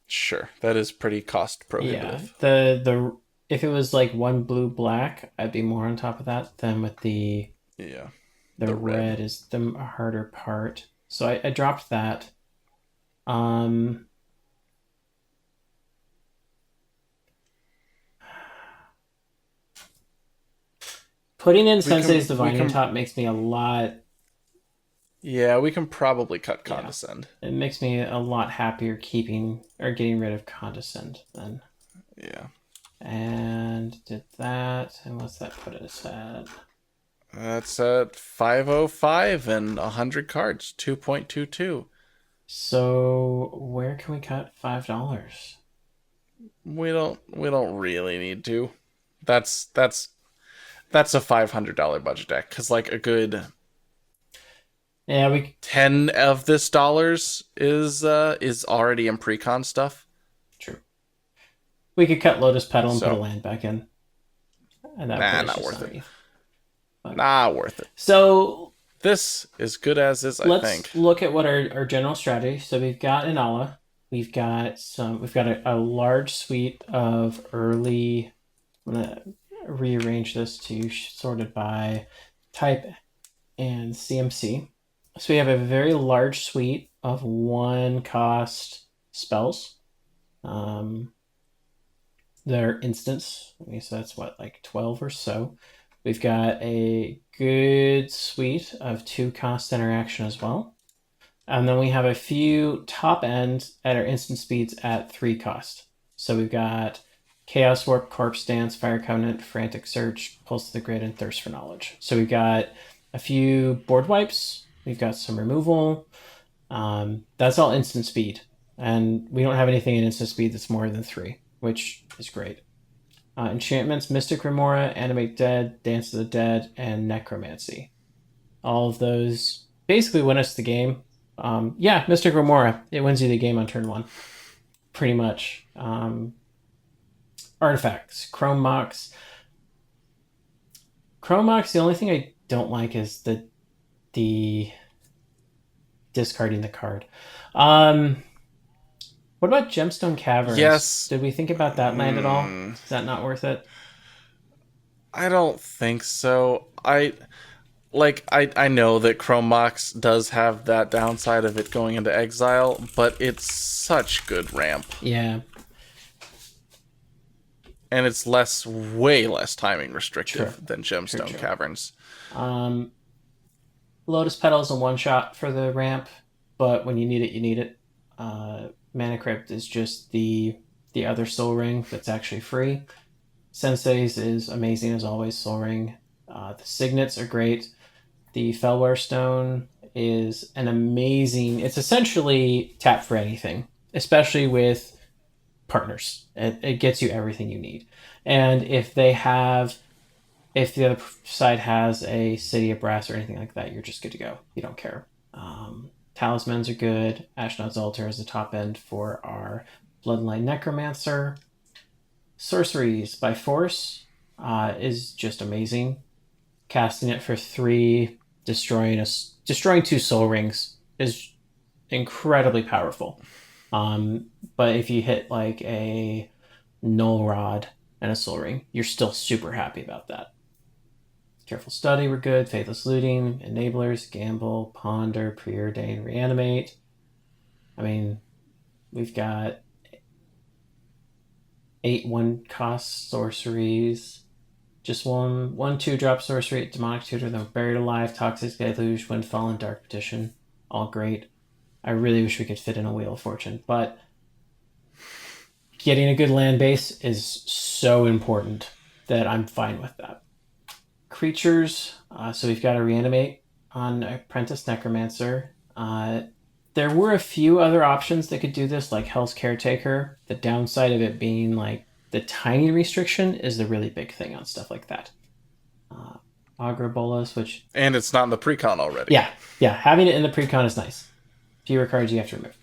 Sure, that is pretty cost prohibitive. Yeah, the if it was like 1 blue black, I'd be more on top of that than with the the red is the harder part. So I dropped that. Putting in Sensei's Divining Top makes me a lot Yeah, we can probably cut Yeah. Condescend. It makes me a lot happier keeping or getting rid of Condescend then. Yeah. And did that. And what's that put us at? That's at 505 and 100 cards, 2.22. So where can we cut $5? We don't really need to. That's a $500 budget deck cuz like a good Yeah, we 10 of this dollars is already in precon stuff. true. We could cut Lotus Petal and put a So, land back in. And that would put nah, us not just worth it. underneath. But, Not worth it. so This is good as is, I let's think. look at what our general strategy. So we've got Inalla. We've got a large suite of early. I'm gonna rearrange this to sorted by type and CMC. So we have a very large suite of 1-cost spells. Their instance. So that's what, like 12 or so. We've got a good suite of 2-cost interaction as well. And then we have a few top end at our instant speeds at 3 cost. So we've got Chaos Warp, Corpse Dance, Fire Covenant, Frantic Search, Pulse of the Grid, and Thirst for Knowledge. So we've got a few board wipes. We've got some removal. That's all instant speed. And we don't have anything in instant speed that's more than 3, which is great. Enchantments, Mystic Remora, Animate Dead, Dance of the Dead, and Necromancy. All of those basically win us the game. Yeah, Mystic Remora, it wins you the game on turn 1. Pretty much. Artifacts, Chrome Mox. Chrome Mox, the only thing I don't like is the discarding the card. What about Gemstone Caverns? Yes. Did we think about that land at all? Is that not worth it? I don't think so. I know that Chrome Mox does have that downside of it going into exile, but it's such good ramp. Yeah. And it's way less timing restrictive than Gemstone Caverns. Lotus Petal is a one-shot for the ramp, but when you need it, you need it. Mana Crypt is just the other Soul Ring that's actually free. Sensei's is amazing as always, Soul Ring. The Signets are great. The Fellware Stone is an amazing... It's essentially tap for anything, especially with partners. It gets you everything you need. And if the other side has a City of Brass or anything like that, you're just good to go. You don't care. Talismans are good. Ashnod's Altar is the top end for our Bloodline Necromancer. Sorceries by Force is just amazing. Casting it for 3, destroying 2 Soul Rings is incredibly powerful. But if you hit like a Null Rod and a Soul Ring, you're still super happy about that. Careful Study were good. Faithless Looting, Enablers, Gamble, Ponder, Preordain, Reanimate. I mean, we've got 8 1-cost sorceries. Just one 2-drop sorcery, Demonic Tutor, then Buried Alive, Toxic Deluge, Windfall, and Dark Petition. All great. I really wish we could fit in a Wheel of Fortune, but getting a good land base is so important that I'm fine with that. Creatures, so we've got a Reanimate on Apprentice Necromancer. There were a few other options that could do this, like Hell's Caretaker. The downside of it being like the timing restriction is the really big thing on stuff like that. Augur Bolas, which... And it's not in the precon already. Yeah, having it in the precon is nice. Fewer cards you have to remove.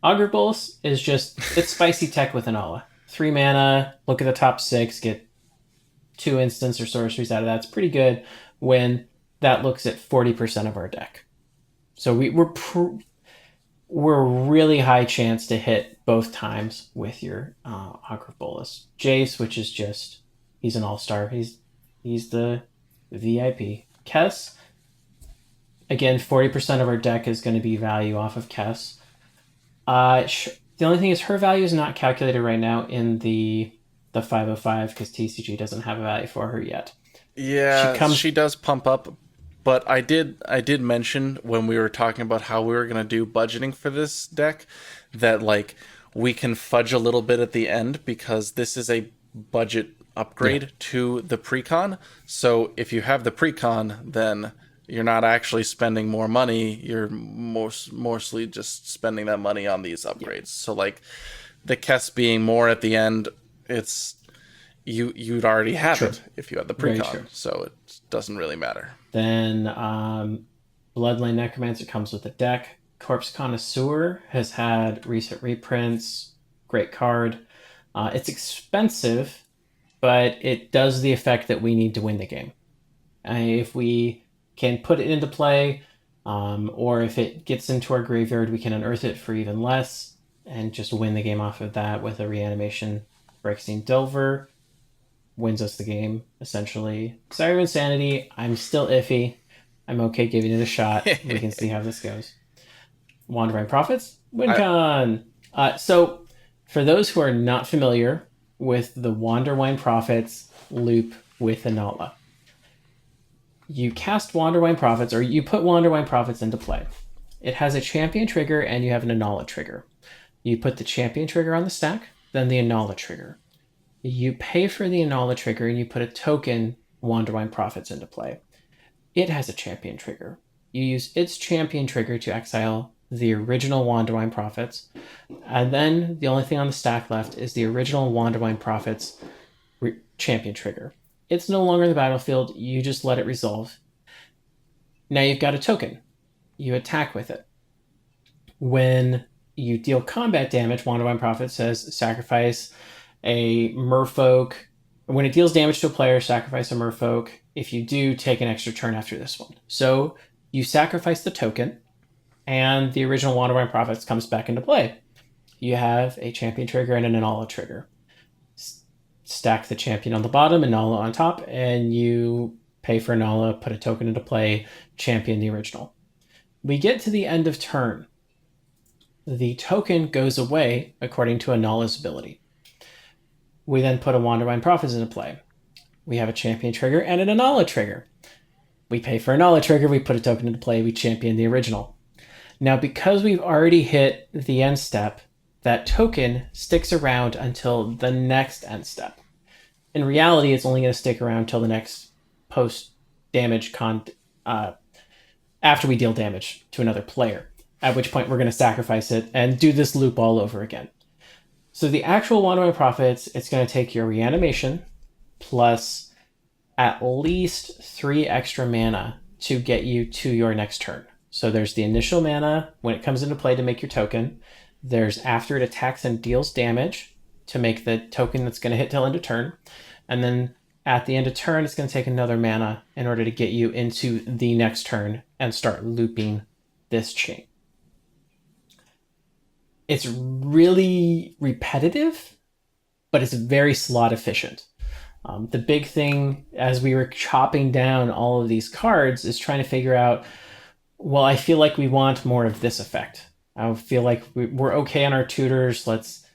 Augur Bolas is just... It's spicy tech with Anala. 3 mana, look at the top 6, get 2 instants or sorceries out of that. It's pretty good when that looks at 40% of our deck. So we're really high chance to hit both times with your Augur Bolas. Jace, which is just... He's an all-star. He's the VIP. Kess, again, 40% of our deck is going to be value off of Kess. The only thing is her value is not calculated right now in the 505 because TCG doesn't have a value for her yet. Yeah, she does pump up But I did mention when we were talking about how we were gonna do budgeting for this deck that like we can fudge a little bit at the end because this is a budget Yeah, upgrade to the precon. So if you have the precon, then you're not actually spending more money. You're mostly just spending that money on these yeah, upgrades. So like the Kess being more at the end, it's you'd already have true. it if you had the Very precon. true. So it doesn't really matter. Then Bloodline Necromancer comes with a deck. Corpse Connoisseur has had recent reprints. Great card. It's expensive, but it does the effect that we need to win the game. If we can put it into play, or if it gets into our graveyard, we can unearth it for even less and just win the game off of that with a reanimation. Breakstein Delver wins us the game, essentially. Sire of Insanity, I'm still iffy. I'm okay giving it a shot. We can see how this goes. Wandering Prophets, I, WinCon. So, for those who are not familiar with the Wanderwine Prophets loop with Anala, you cast Wanderwine Prophets, or you put Wanderwine Prophets into play. It has a champion trigger, and you have an Anala trigger. You put the champion trigger on the stack, then the Anala trigger. You pay for the Anala trigger, and you put a token Wanderwine Prophets into play. It has a champion trigger. You use its champion trigger to exile the original Wanderwine Prophets, and then the only thing on the stack left is the original Wanderwine Prophets champion trigger. It's no longer in the battlefield, you just let it resolve. Now you've got a token. You attack with it. When you deal combat damage, Wanderwine Prophet says sacrifice a merfolk. When it deals damage to a player, sacrifice a merfolk. If you do, take an extra turn after this one. So you sacrifice the token, and the original Wanderwine Prophets comes back into play. You have a champion trigger and an Anala trigger. Stack the champion on the bottom, Anala on top, and you pay for Anala, put a token into play, champion the original. We get to the end of turn. The token goes away according to Anala's ability. We then put a Wanderwine Prophets into play. We have a champion trigger and an Anala trigger. We pay for Anala trigger, we put a token into play, we champion the original. Now, because we've already hit the end step, that token sticks around until the next end step. In reality, it's only going to stick around until the next post damage after we deal damage to another player, at which point we're going to sacrifice it and do this loop all over again. So the actual Wanderwine Prophets, it's going to take your reanimation plus at least 3 extra mana to get you to your next turn. So there's the initial mana when it comes into play to make your token. There's after it attacks and deals damage to make the token that's going to hit till end of turn. And then at the end of turn, it's going to take another mana in order to get you into the next turn and start looping this chain. It's really repetitive, but it's very slot efficient. The big thing as we were chopping down all of these cards is trying to figure out, well, I feel like we want more of this effect. I feel like we're okay on our tutors. Let's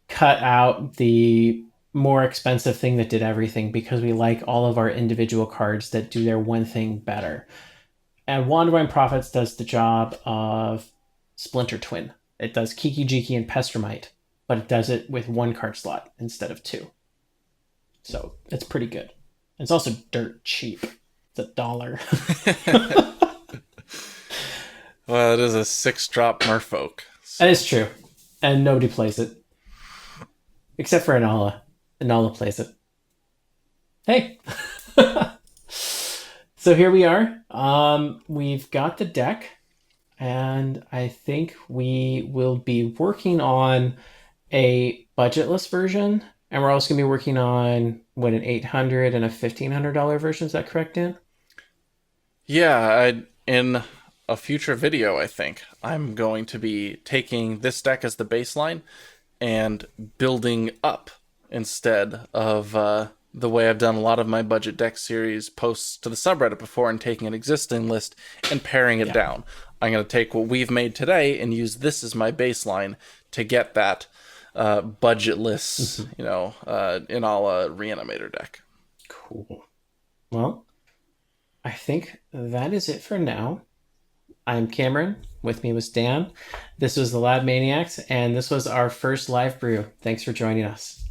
cut out the more expensive thing that did everything because we like all of our individual cards that do their one thing better. And Wanderwine Prophets does the job of Splinter Twin. It does Kiki Jiki and Pestermite, but it does it with 1 card slot instead of 2. So it's pretty good. It's also dirt cheap. It's $1. Well, it is a 6-drop merfolk. That is true. And nobody plays it. Except for Anala. Anala plays it. Hey! So here we are. We've got the deck. And I think we will be working on a budgetless version. And we're also going to be working on, an $800 and a $1,500 version. Is that correct, Dan? Yeah, in a future video, I think I'm going to be taking this deck as the baseline and building up instead of the way I've done a lot of my budget deck series posts to the subreddit before and taking an existing list and paring it down. I'm going to take what we've made today and use this as my baseline to get that budgetless, Inalla Reanimator deck. Cool. Well, I think that is it for now. I'm Cameron. With me was Dan. This was the Lab Maniacs, and this was our first live brew. Thanks for joining us.